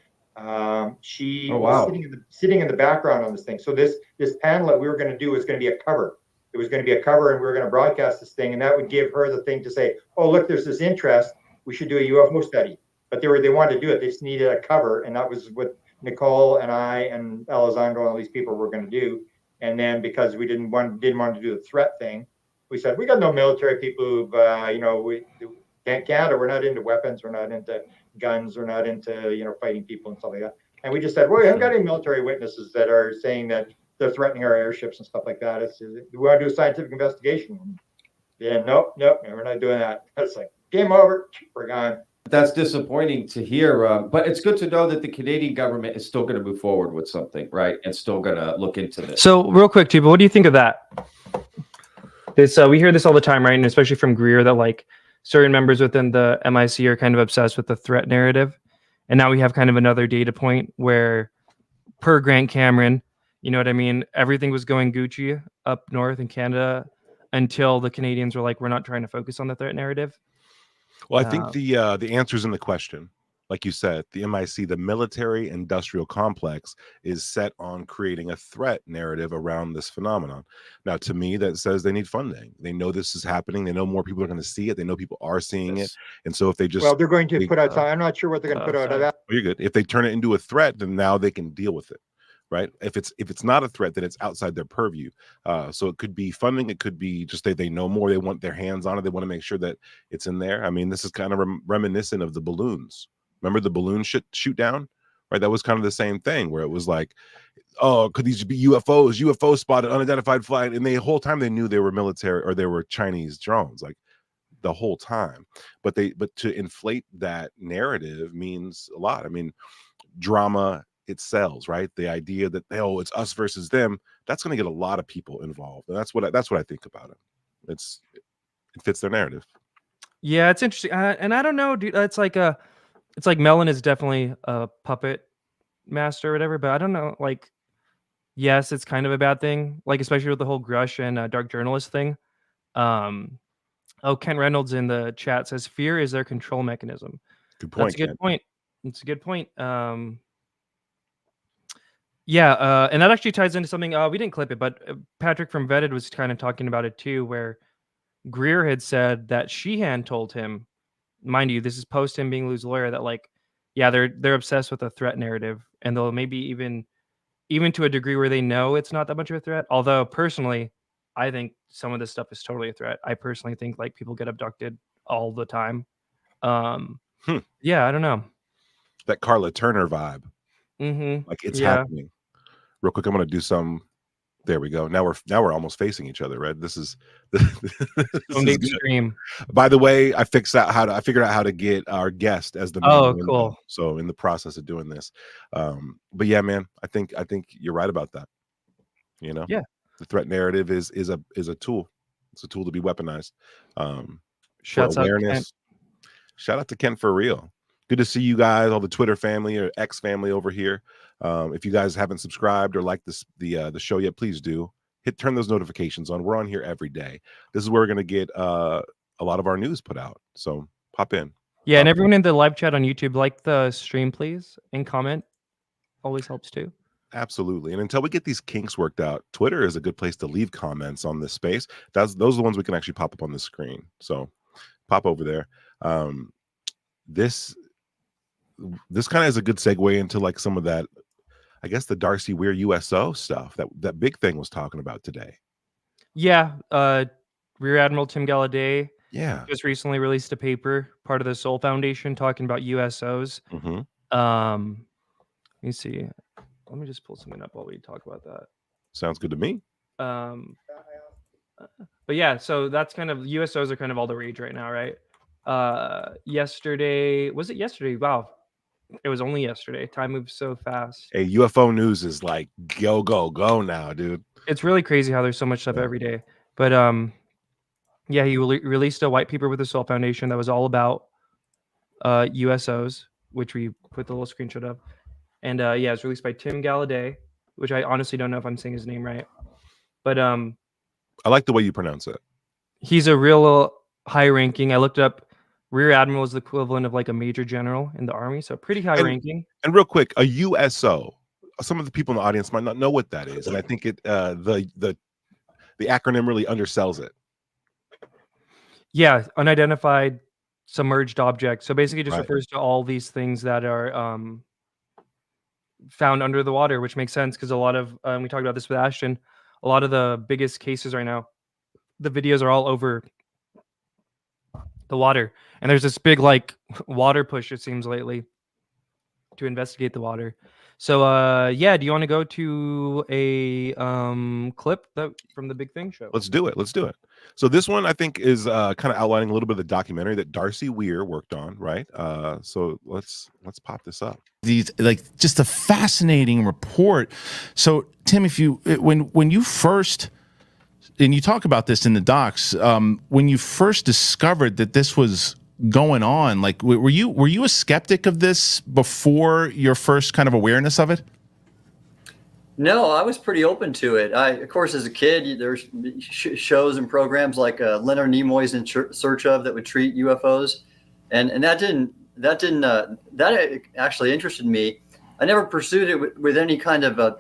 she was sitting in the background on this thing. So this panel that we were going to do was going to be a cover. It was going to be a cover, and we were going to broadcast this thing, and that would give her the thing to say, "Oh, look, there's this interest. We should do a UFO study." But they wanted to do it. They just needed a cover, and that was what Nicole and I and Elizondo and all these people were going to do. And then because we didn't want to do the threat thing, we said, we got no military people who've Canada, we're not into weapons, we're not into guns, we're not into fighting people and stuff like that. And we just said, well, we haven't got any military witnesses that are saying that they're threatening our airships and stuff like that. We want to do a scientific investigation. Yeah, nope, we're not doing that. It's like, game over, we're gone. That's disappointing to hear, but it's good to know that the Canadian government is still going to move forward with something, right? And still going to look into this. So real quick, Tuba, what do you think of that? This we hear this all the time, right? And especially from Greer, that like certain members within the MIC are kind of obsessed with the threat narrative. And now we have kind of another data point where, per Grant Cameron, you know what I mean? Everything was going Gucci up north in Canada until the Canadians were like, we're not trying to focus on the threat narrative. Well, I think the answer's in the question. like you said, the MIC, the military industrial complex, is set on creating a threat narrative around this phenomenon. Now, to me, that says they need funding. They know this is happening. They know more people are going to see it. They know people are seeing it. And so if they just, Well, they're going to they, put out. I'm not sure what they're going to put out. well, you're good. If they turn it into a threat, then now they can deal with it. Right. If it's not a threat, then it's outside their purview. So it could be funding. It could be just they know more. They want their hands on it. They want to make sure that it's in there. I mean, this is kind of reminiscent of the balloons. Remember the balloon shoot down? Right. That was kind of the same thing where it was like, oh, could these be UFOs? UFO spotted, unidentified flight. And the whole time they knew they were military or they were Chinese drones, like the whole time. But to inflate that narrative means a lot. I mean, drama, it sells, right? The idea that it's us versus them, that's going to get a lot of people involved, and that's what I think about it. It fits their narrative. Yeah, it's interesting, and I don't know, dude. It's like Mellon is definitely a puppet master or whatever, but I don't know. Like, yes, it's kind of a bad thing, like especially with the whole Grush and dark journalist thing. Ken Reynolds in the chat says fear is their control mechanism. Good point. That's a good point. It's a good point. Yeah, and that actually ties into something we didn't clip it, but Patrick from Vetted was kind of talking about it too, where Greer had said that Sheehan told him, mind you, this is post him being Lou's lawyer, that like, yeah, they're obsessed with a threat narrative, and they'll maybe even to a degree where they know it's not that much of a threat. Although personally, I think some of this stuff is totally a threat. I personally think like people get abducted all the time. Yeah, I don't know. That Carla Turner vibe. Like it's happening. Real quick, I'm going to do some. There we go. Now we're almost facing each other, right? This is extreme. By the way, I figured out how to get our guest as the main window. Cool. So in the process of doing this, but yeah, man, I think you're right about that. You know, yeah, the threat narrative is a tool. It's a tool to be weaponized. Shouts out awareness. Shout out to Kent for real. Good to see you guys, all the Twitter family or X family over here. If you guys haven't subscribed or liked the show yet, please do. Turn those notifications on. We're on here every day. This is where we're going to get a lot of our news put out. So pop in. Yeah, and everyone in the live chat on YouTube, like the stream, please, and comment. Always helps too. Absolutely. And until we get these kinks worked out, Twitter is a good place to leave comments on this space. Those are the ones we can actually pop up on the screen. So pop over there. This kind of is a good segue into like some of that, I guess, the Darcy Weir USO stuff that big thing was talking about today. Yeah. Rear Admiral Tim Gallaudet just recently released a paper, part of the Soul Foundation, talking about USOs. Let me see. Let me just pull something up while we talk about that. Sounds good to me. But yeah, so that's kind of, USOs are kind of all the rage right now, right? Yesterday, was it yesterday? Wow. It was only yesterday. Time moves so fast. Hey, UFO news is like go now, dude. It's really crazy how there's so much stuff every day. But yeah, he released a white paper with the Soul Foundation that was all about USOs, which we put the little screenshot of. And yeah, it's released by Tim Gallaudet, which I honestly don't know if I'm saying his name right. But I like the way you pronounce it. He's a real high ranking. I looked up. Rear Admiral is the equivalent of like a major general in the Army, so pretty high ranking. And real quick, a USO. Some of the people in the audience might not know what that is, and I think it the acronym really undersells it. Yeah, unidentified submerged object. So basically, it just refers to all these things that are found under the water, which makes sense because a lot of we talked about this with Ashton. A lot of the biggest cases right now, the videos are all over the water, and there's this big like water push, it seems, lately to investigate the water. So yeah, do you want to go to a clip from the Big Thing show? Let's do it. So this one I think is kind of outlining a little bit of the documentary that Darcy Weir worked on, right? So let's pop this up. These just a fascinating report. So Tim, when you first, and you talk about this in the docs, when you first discovered that this was going on, like were you a skeptic of this before your first kind of awareness of it? No, I was pretty open to it. Of course, as a kid, there's shows and programs like Leonard Nimoy's In Search Of that would treat UFOs, and that didn't that didn't that actually interested me. I never pursued it with any kind of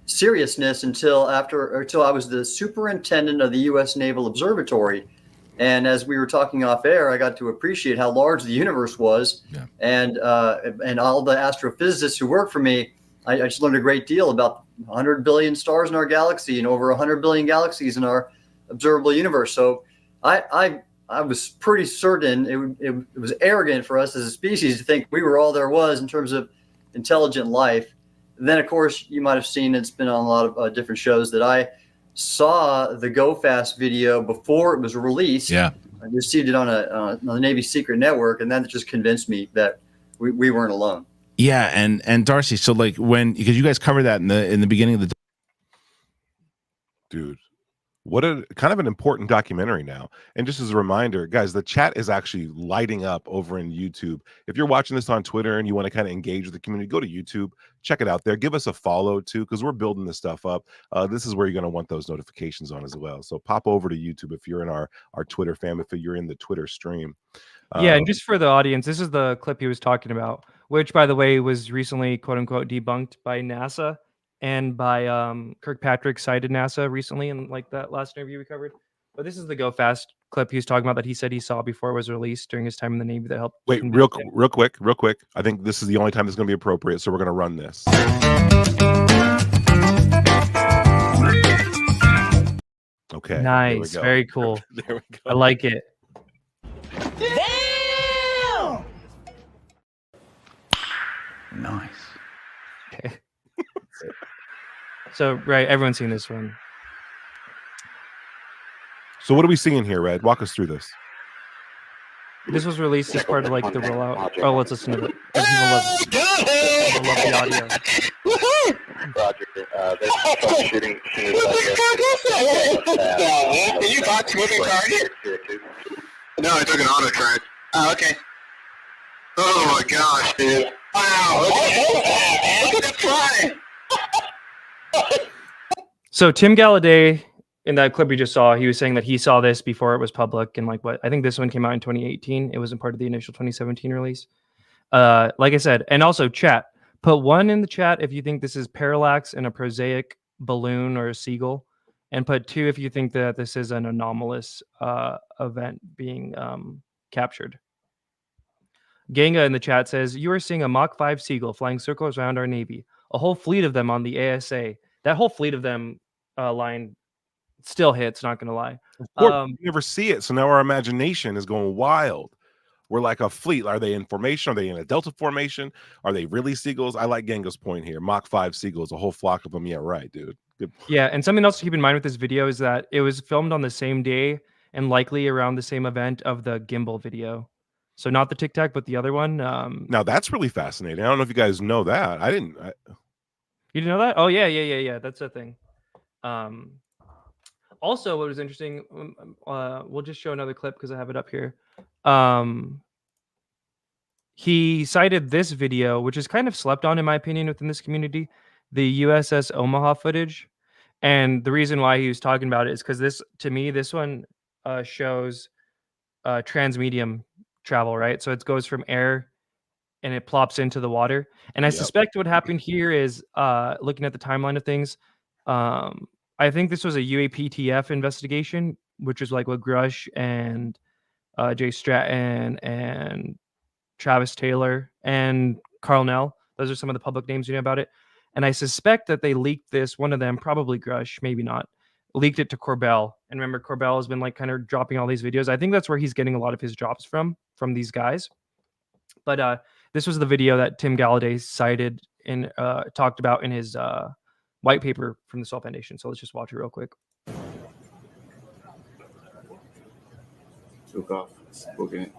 seriousness until I was the superintendent of the U.S. Naval Observatory. And as we were talking off air, I got to appreciate how large the universe was, and all the astrophysicists who work for me. I just learned a great deal about 100 billion stars in our galaxy and over 100 billion galaxies in our observable universe. So I was pretty certain it was arrogant for us as a species to think we were all there was in terms of intelligent life. And then, of course, you might have seen it's been on a lot of different shows that I saw the Go Fast video before it was released. Yeah. I received it on the Navy secret network, and that just convinced me that we weren't alone. Yeah, and Darcy, so like because you guys covered that in the beginning of the dude, what a kind of an important documentary now. And just as a reminder, guys, the chat is actually lighting up over in YouTube. If you're watching this on Twitter and you want to kind of engage with the community, go to YouTube, check it out there, give us a follow too, because we're building this stuff up. This is where you're going to want those notifications on as well. So pop over to YouTube if you're in our Twitter fam, if you're in the Twitter stream. Yeah, and just for the audience, this is the clip he was talking about, which, by the way, was recently "quote unquote" debunked by NASA and by Kirkpatrick cited NASA recently in like that last interview we covered. But this is the Go Fast clip he was talking about that he said he saw before it was released during his time in the Navy that helped. Wait, real quick. I think this is the only time this is going to be appropriate, so we're going to run this. Okay. Nice. Very cool. There we go. I like it. Damn! Nice. Okay. So, right, everyone's seen this one. So what are we seeing here, Red? Walk us through this. This was released as part of like the rollout. Oh, let's listen to it. People love the audio. Roger. There's shooting. Did you watch moving target? No, I took an auto track. Oh, okay. Oh my gosh, dude. Wow. Look at the fly. So Tim Galladay, in that clip we just saw, he was saying that he saw this before it was public, and like what I think this one came out in 2018. It wasn't part of the initial 2017 release. Like I said, and also chat. Put 1 in the chat if you think this is parallax in a prosaic balloon or a seagull, and put 2 if you think that this is an anomalous event being captured. Ganga in the chat says, you are seeing a Mach 5 seagull flying circles around our Navy. A whole fleet of them on the ASA. That whole fleet of them line still hits, not going to lie. Of course, we never see it, so now our imagination is going wild. We're like a fleet. Are they in formation? Are they in a delta formation? Are they really seagulls? I like Ganga's point here. Mach 5 seagulls, a whole flock of them. Yeah, right, dude. Good. Yeah, and something else to keep in mind with this video is that it was filmed on the same day and likely around the same event of the gimbal video. So not the Tic Tac, but the other one. Now that's really fascinating. I don't know if you guys know that. You didn't know that? Oh yeah. That's a thing. Also, what was interesting, we'll just show another clip because I have it up here. He cited this video, which is kind of slept on, in my opinion, within this community, the USS Omaha footage. And the reason why he was talking about it is because this one shows transmedium travel, right? So it goes from air and it plops into the water. And I suspect what happened here is, looking at the timeline of things, I think this was a UAPTF investigation, which is like what Grush and Jay Stratton and Travis Taylor and Carl Nell. Those are some of the public names you know about it. And I suspect that they leaked this, one of them, probably Grush, maybe not, leaked it to Corbell. And remember, Corbell has been like kind of dropping all these videos. I think that's where he's getting a lot of his drops from these guys. But this was the video that Tim Galladay cited and talked about in his white paper from the Sol Foundation. So let's just watch it real quick. Took off. Okay.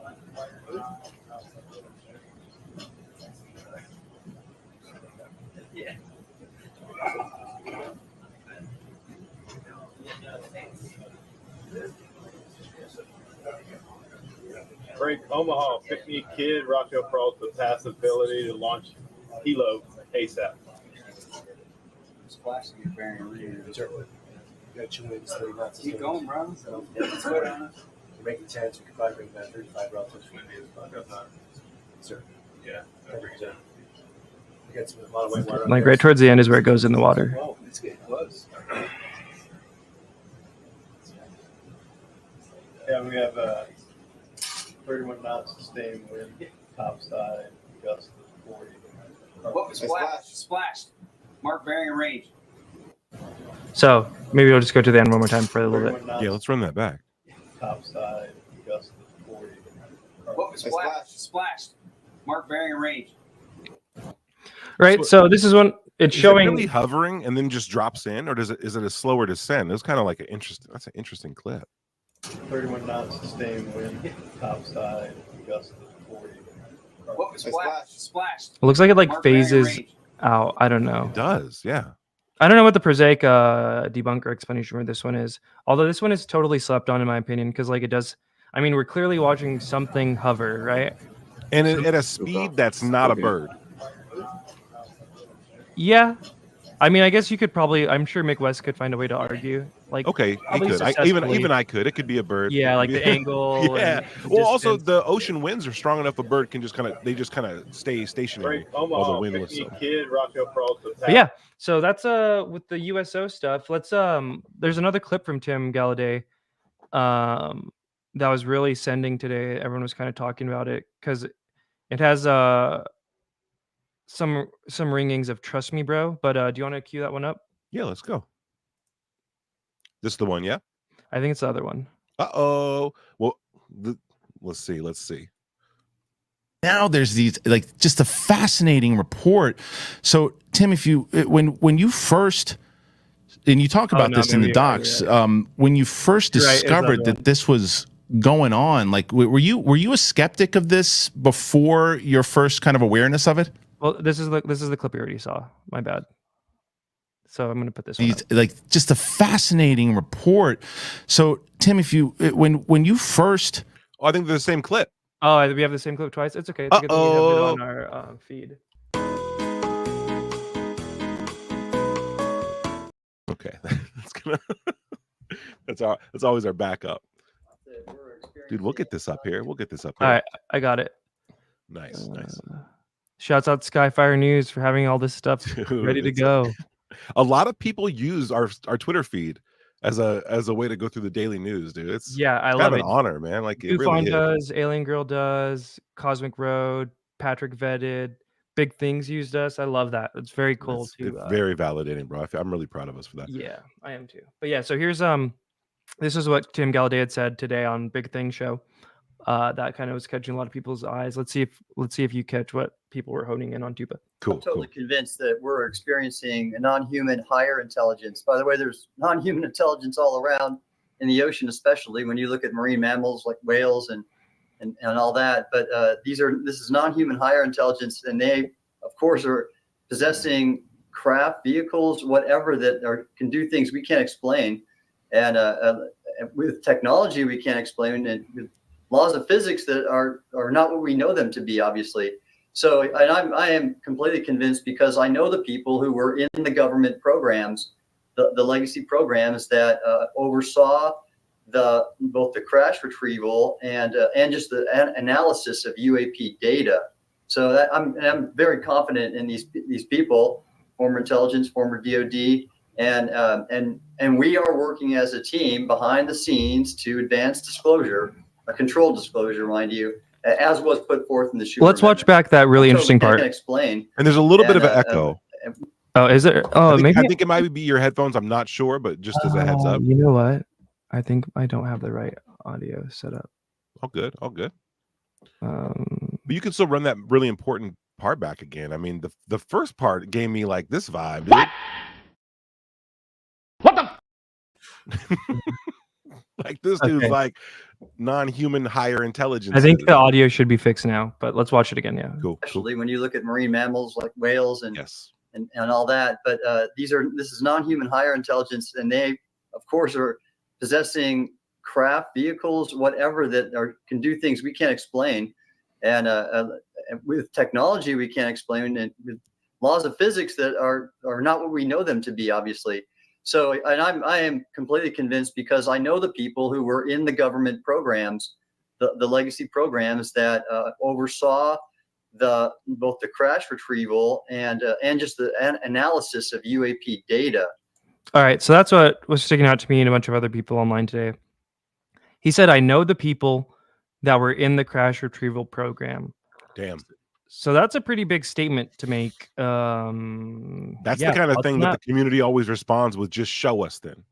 Frank Omaha, pick me a kid. Rocco Pearl's the passive ability to launch Hilo ASAP. Splash to get bearing rear. Got 2 minutes, 30 knots. Keep going, bro. So, yeah, let's go down. Make a chance we could probably bring that 35 relative to Sir. Yeah, 100%. I got a lot of white water. Like right towards the end is where it goes in the water. Whoa, it's getting close. Yeah, we have 31 knots sustained wind, topside, gust of 40. Whoa, splashed. Mark bearing and range. So maybe we'll just go to the end one more time for a little bit. Yeah, let's run that back. Topside, gust of 40. Whoa, splashed. Mark bearing and range. Right. So this is when it's showing. It really hovering and then just drops in, or is it a slower descent? It was kind of like that's an interesting clip. 31 knots sustained wind, topside, gust of 40. Whoa, splashed. It looks like it like Mark bearing and phases range. out. I don't know. It does, yeah. I don't know what the prosaic debunker explanation for this one is. Although this one is totally slept on in my opinion, because like it does. I mean, we're clearly watching something hover, right? And at a speed that's not a bird. Yeah. I mean, I guess you could probably. I'm sure Mick West could find a way to argue. Like, Okay, he at least could. Even I could. It could be a bird. Yeah, like the angle. Yeah. And Well, also distance. the ocean winds are strong enough. A bird can just kind of stay stationary Great while the Omaha, wind lifts 50 up. kid, Rocco Pearl to But yeah, so that's with the USO stuff. Let's there's another clip from Tim Galladay that was really sending today. Everyone was kind of talking about it because it has some ringings of "Trust Me, Bro." But do you want to cue that one up? Yeah, let's go. This is the one, yeah? I think it's the other one. Uh-oh. Well, let's see. Now there's these like just a fascinating report. So Tim, if you when you first and you talk about this in the docs, when you first discovered that this was going on, like were you a skeptic of this before your first kind of awareness of it? Well, this is the clip you already saw. My bad. So I'm going to put this one up. Like just a fascinating report. So Tim, if you when you first, I think they're the same clip. Oh, we have the same clip twice. It's okay. It's a good thing we have it on our feed. Okay, that's always our backup. Dude, we'll get this up here. All right, I got it. Nice. Shouts out to Skyfire News for having all this stuff ready to go. A lot of people use our Twitter feed as a way to go through the daily news, dude. It's I love love an it. honor, man. Like it Ufon really does, Alien Girl does, Cosmic Road, Patrick Vetted, Big Things used us. I love that. It's very cool it's too. very validating, bro. I'm really proud of us for that. Yeah, I am too. But yeah, so here's this is what Tim Galladay had said today on Big Thing Show. That kind of was catching a lot of people's eyes. Let's see if you catch what people were honing in on Tupa. Cool. I'm totally convinced that we're experiencing a non-human higher intelligence. By the way, there's non-human intelligence all around in the ocean, especially when you look at marine mammals like whales and all that. But this is non-human higher intelligence, and they, of course, are possessing craft, vehicles, whatever that can do things we can't explain. And with technology we can't explain, and with laws of physics that are not what we know them to be, obviously. So I am completely convinced because I know the people who were in the government programs, the legacy programs that oversaw both the crash retrieval and just the analysis of UAP data. So that I'm very confident in these people, former intelligence, former DoD, and we are working as a team behind the scenes to advance disclosure, a controlled disclosure, mind you, as was put forth in the Schumer Let's watch back that really interesting part. Explain. And there's a little bit of an echo. Oh, is there? Oh, I think maybe it might be your headphones. I'm not sure, but just as a heads up. You know what? I think I don't have the right audio set up. All good. But you can still run that really important part back again. I mean, the first part gave me like this vibe. Dude. What the? Like this dude's like non-human higher intelligence. I think the audio should be fixed now, but let's watch it again. Yeah. Cool. Especially when you look at marine mammals like whales and all that. But this is non-human higher intelligence, and they, of course, are possessing craft, vehicles, whatever that can do things we can't explain. And with technology we can't explain, and with laws of physics that are not what we know them to be, obviously. So I am completely convinced because I know the people who were in the government programs, the legacy programs that oversaw both the crash retrieval and just the analysis of UAP data. All right, so that's what was sticking out to me and a bunch of other people online today. He said, "I know the people that were in the crash retrieval program." Damn. So that's a pretty big statement to make. That's Yeah, the kind of thoughts thing on that the that? community always responds with, just show us then.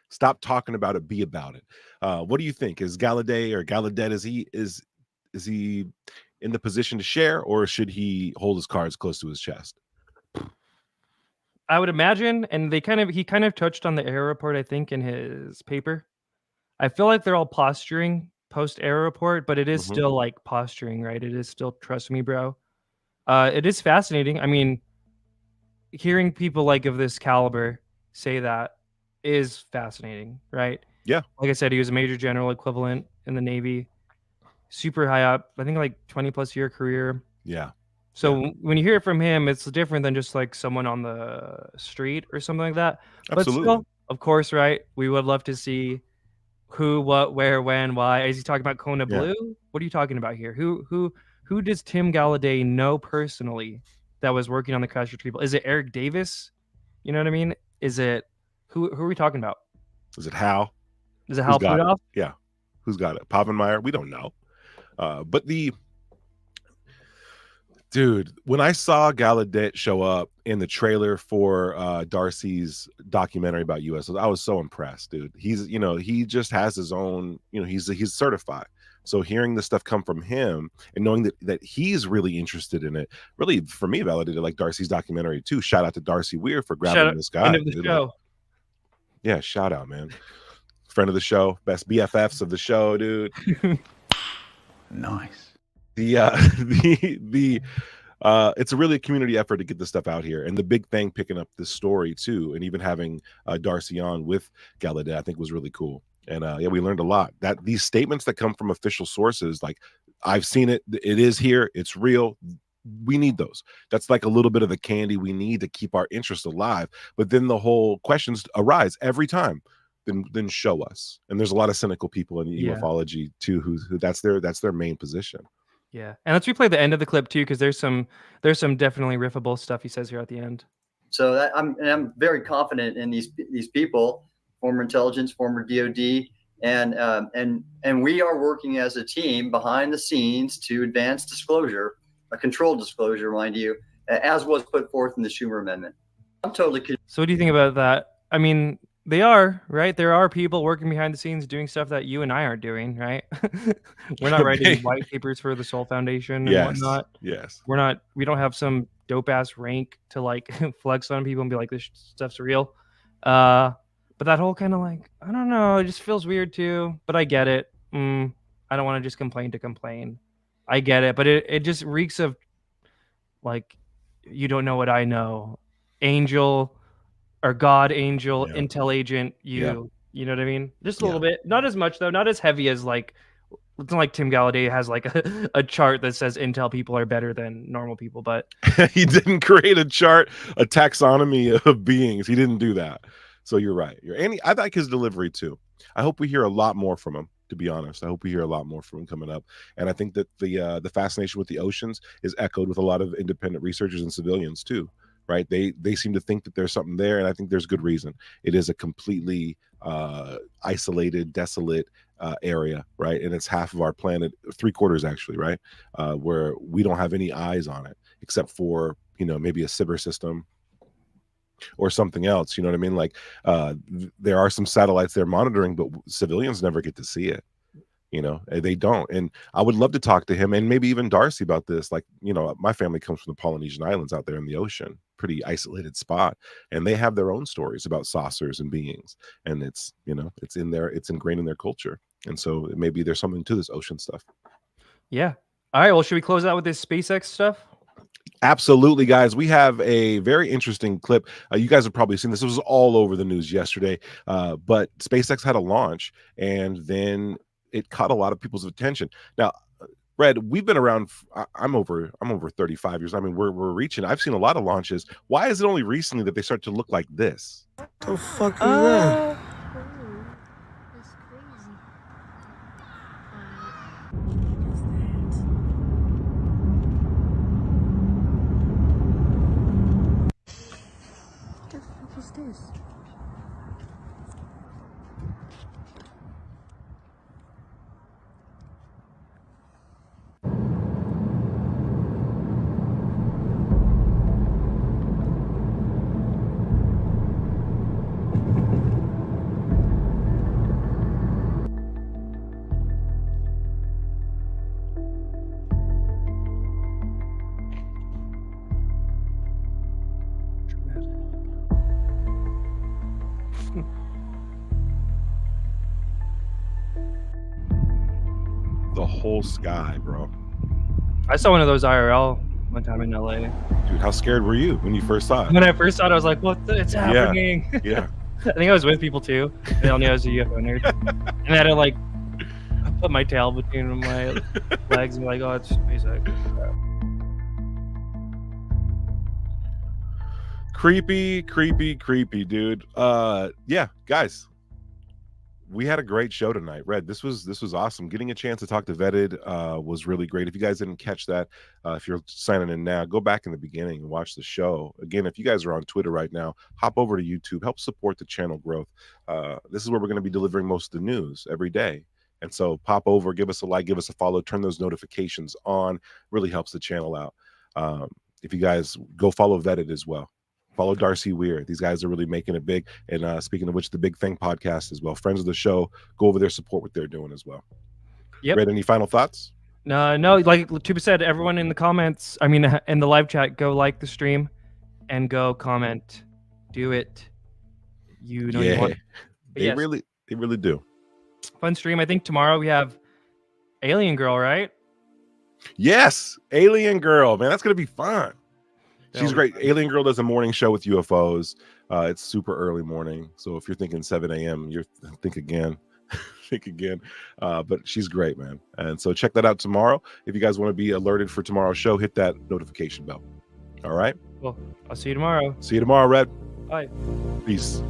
Stop talking about it, be about it. What do you think? Is Gallaudet or Gallaudet, is he in the position to share, or should he hold his cards close to his chest? I would imagine, and he kind of touched on the error report, I think, in his paper. I feel like they're all posturing post error report, but it is Mhm. still like posturing, right? It is still trust me, bro. It is fascinating. I mean, hearing people like of this caliber say that is fascinating, right? Yeah. Like I said, he was a major general equivalent in the Navy, super high up. I think like 20+ year career. Yeah. So when you hear it from him, it's different than just like someone on the street or something like that. But Absolutely. still, of course, right? We would love to see who, what, where, when, why. Is he talking about Kona Yeah. Blue? What are you talking about here? Who does Tim Gallaudet know personally that was working on the crash retrieval? Is it Eric Davis? You know what I mean? Is it who are we talking about? Is it Hal? Is it Who's Hal got it? Prudoff? Yeah. Who's got it? Povenmire? We don't know. But dude, when I saw Gallaudet show up in the trailer for Darcy's documentary about USOs, I was so impressed, dude. He's, he just has his own, he's certified. So hearing the stuff come from him and knowing that he's really interested in it, really, for me, validated like Darcy's documentary too. Shout out to Darcy Weir for grabbing this guy. End of the dude. show. Like, yeah, shout out, man. Friend of the show, best BFFs of the show, dude. Nice. It's a really community effort to get this stuff out here, and the big thing picking up this story too, and even having Darcy on with Gallaudet, I think was really cool. And yeah, we learned a lot. That these statements that come from official sources, like I've seen it, it is here, it's real. We need those. That's like a little bit of the candy we need to keep our interest alive. But then the whole questions arise every time. Then show us. And there's a lot of cynical people in ufology too, who that's their main position. Yeah, and let's replay the end of the clip too, because there's some definitely riffable stuff he says here at the end. So I'm very confident in these people, former intelligence, former DoD, and we are working as a team behind the scenes to advance disclosure, a controlled disclosure, mind you, as was put forth in the Schumer Amendment. I'm totally. So what do you think about that? I mean, they are right. There are people working behind the scenes doing stuff that you and I aren't doing, right? We're not writing white papers for the Soul Foundation and whatnot. Yes. We don't have some dope ass rank to like flex on people and be like, this stuff's real. But that whole kind of like, I don't know, it just feels weird too. But I get it. I don't want to just complain to complain. I get it, but it just reeks of like, you don't know what I know, angel. Or God, angel, intel agent, you know what I mean? Just a little bit, not as much though, not as heavy as like, it's not like Tim Gallaudet has like a chart that says intel people are better than normal people, but he didn't create a chart, a taxonomy of beings. He didn't do that. So you're right. I like his delivery too. I hope we hear a lot more from him, to be honest. I hope we hear a lot more from him coming up. And I think that the fascination with the oceans is echoed with a lot of independent researchers and civilians too. Right, they seem to think that there's something there, and I think there's good reason. It is a completely isolated, desolate area, right? And it's half of our planet, 3/4 actually, right, where we don't have any eyes on it except for maybe a Sibber system or something else. You know what I mean? Like there are some satellites they're monitoring, but civilians never get to see it. They don't. And I would love to talk to him and maybe even Darcy about this. Like, my family comes from the Polynesian Islands out there in the ocean, pretty isolated spot. And they have their own stories about saucers and beings. And it's ingrained in their culture. And so maybe there's something to this ocean stuff. Yeah. All right. Well, should we close out with this SpaceX stuff? Absolutely, guys. We have a very interesting clip. You guys have probably seen this. It was all over the news yesterday. But SpaceX had a launch, and then it caught a lot of people's attention. Now, Red, we've been around. I'm over 35 years. I mean, we're reaching. I've seen a lot of launches. Why is it only recently that they start to look like this? The fuck is that? The whole sky, bro. I saw one of those IRL one time in LA. Dude, how scared were you when you first saw it? When I first saw it, I was like, "What? It's happening!" Yeah. I think I was with people too. They all knew I was a UFO nerd, and I had to like put my tail between my legs and be like, "Oh, it's SpaceX." Creepy, dude. Yeah, guys. We had a great show tonight. Red, this was awesome. Getting a chance to talk to Vetted was really great. If you guys didn't catch that, if you're signing in now, go back in the beginning and watch the show. Again, if you guys are on Twitter right now, hop over to YouTube, help support the channel growth. This is where we're going to be delivering most of the news every day. And so pop over, give us a like, give us a follow, turn those notifications on. Really helps the channel out. If you guys go follow Vetted as well. Follow Darcy Weir. These guys are really making it big. And speaking of which, the Big Thing podcast as well. Friends of the show, go over there, support what they're doing as well. Yep. Red, any final thoughts? No, like Tuba said, everyone in the comments, I mean, in the live chat, go like the stream and go comment. Do it. You know you want. They really do. Fun stream. I think tomorrow we have Alien Girl, right? Yes, Alien Girl, man, that's gonna be fun. She's great. Alien Girl does a morning show with UFOs. It's super early morning, so if you're thinking 7 a.m., you're think again. But she's great, man. And so check that out tomorrow. If you guys want to be alerted for tomorrow's show, hit that notification bell. All right. Well, I'll see you tomorrow. See you tomorrow, Red. Bye. Peace.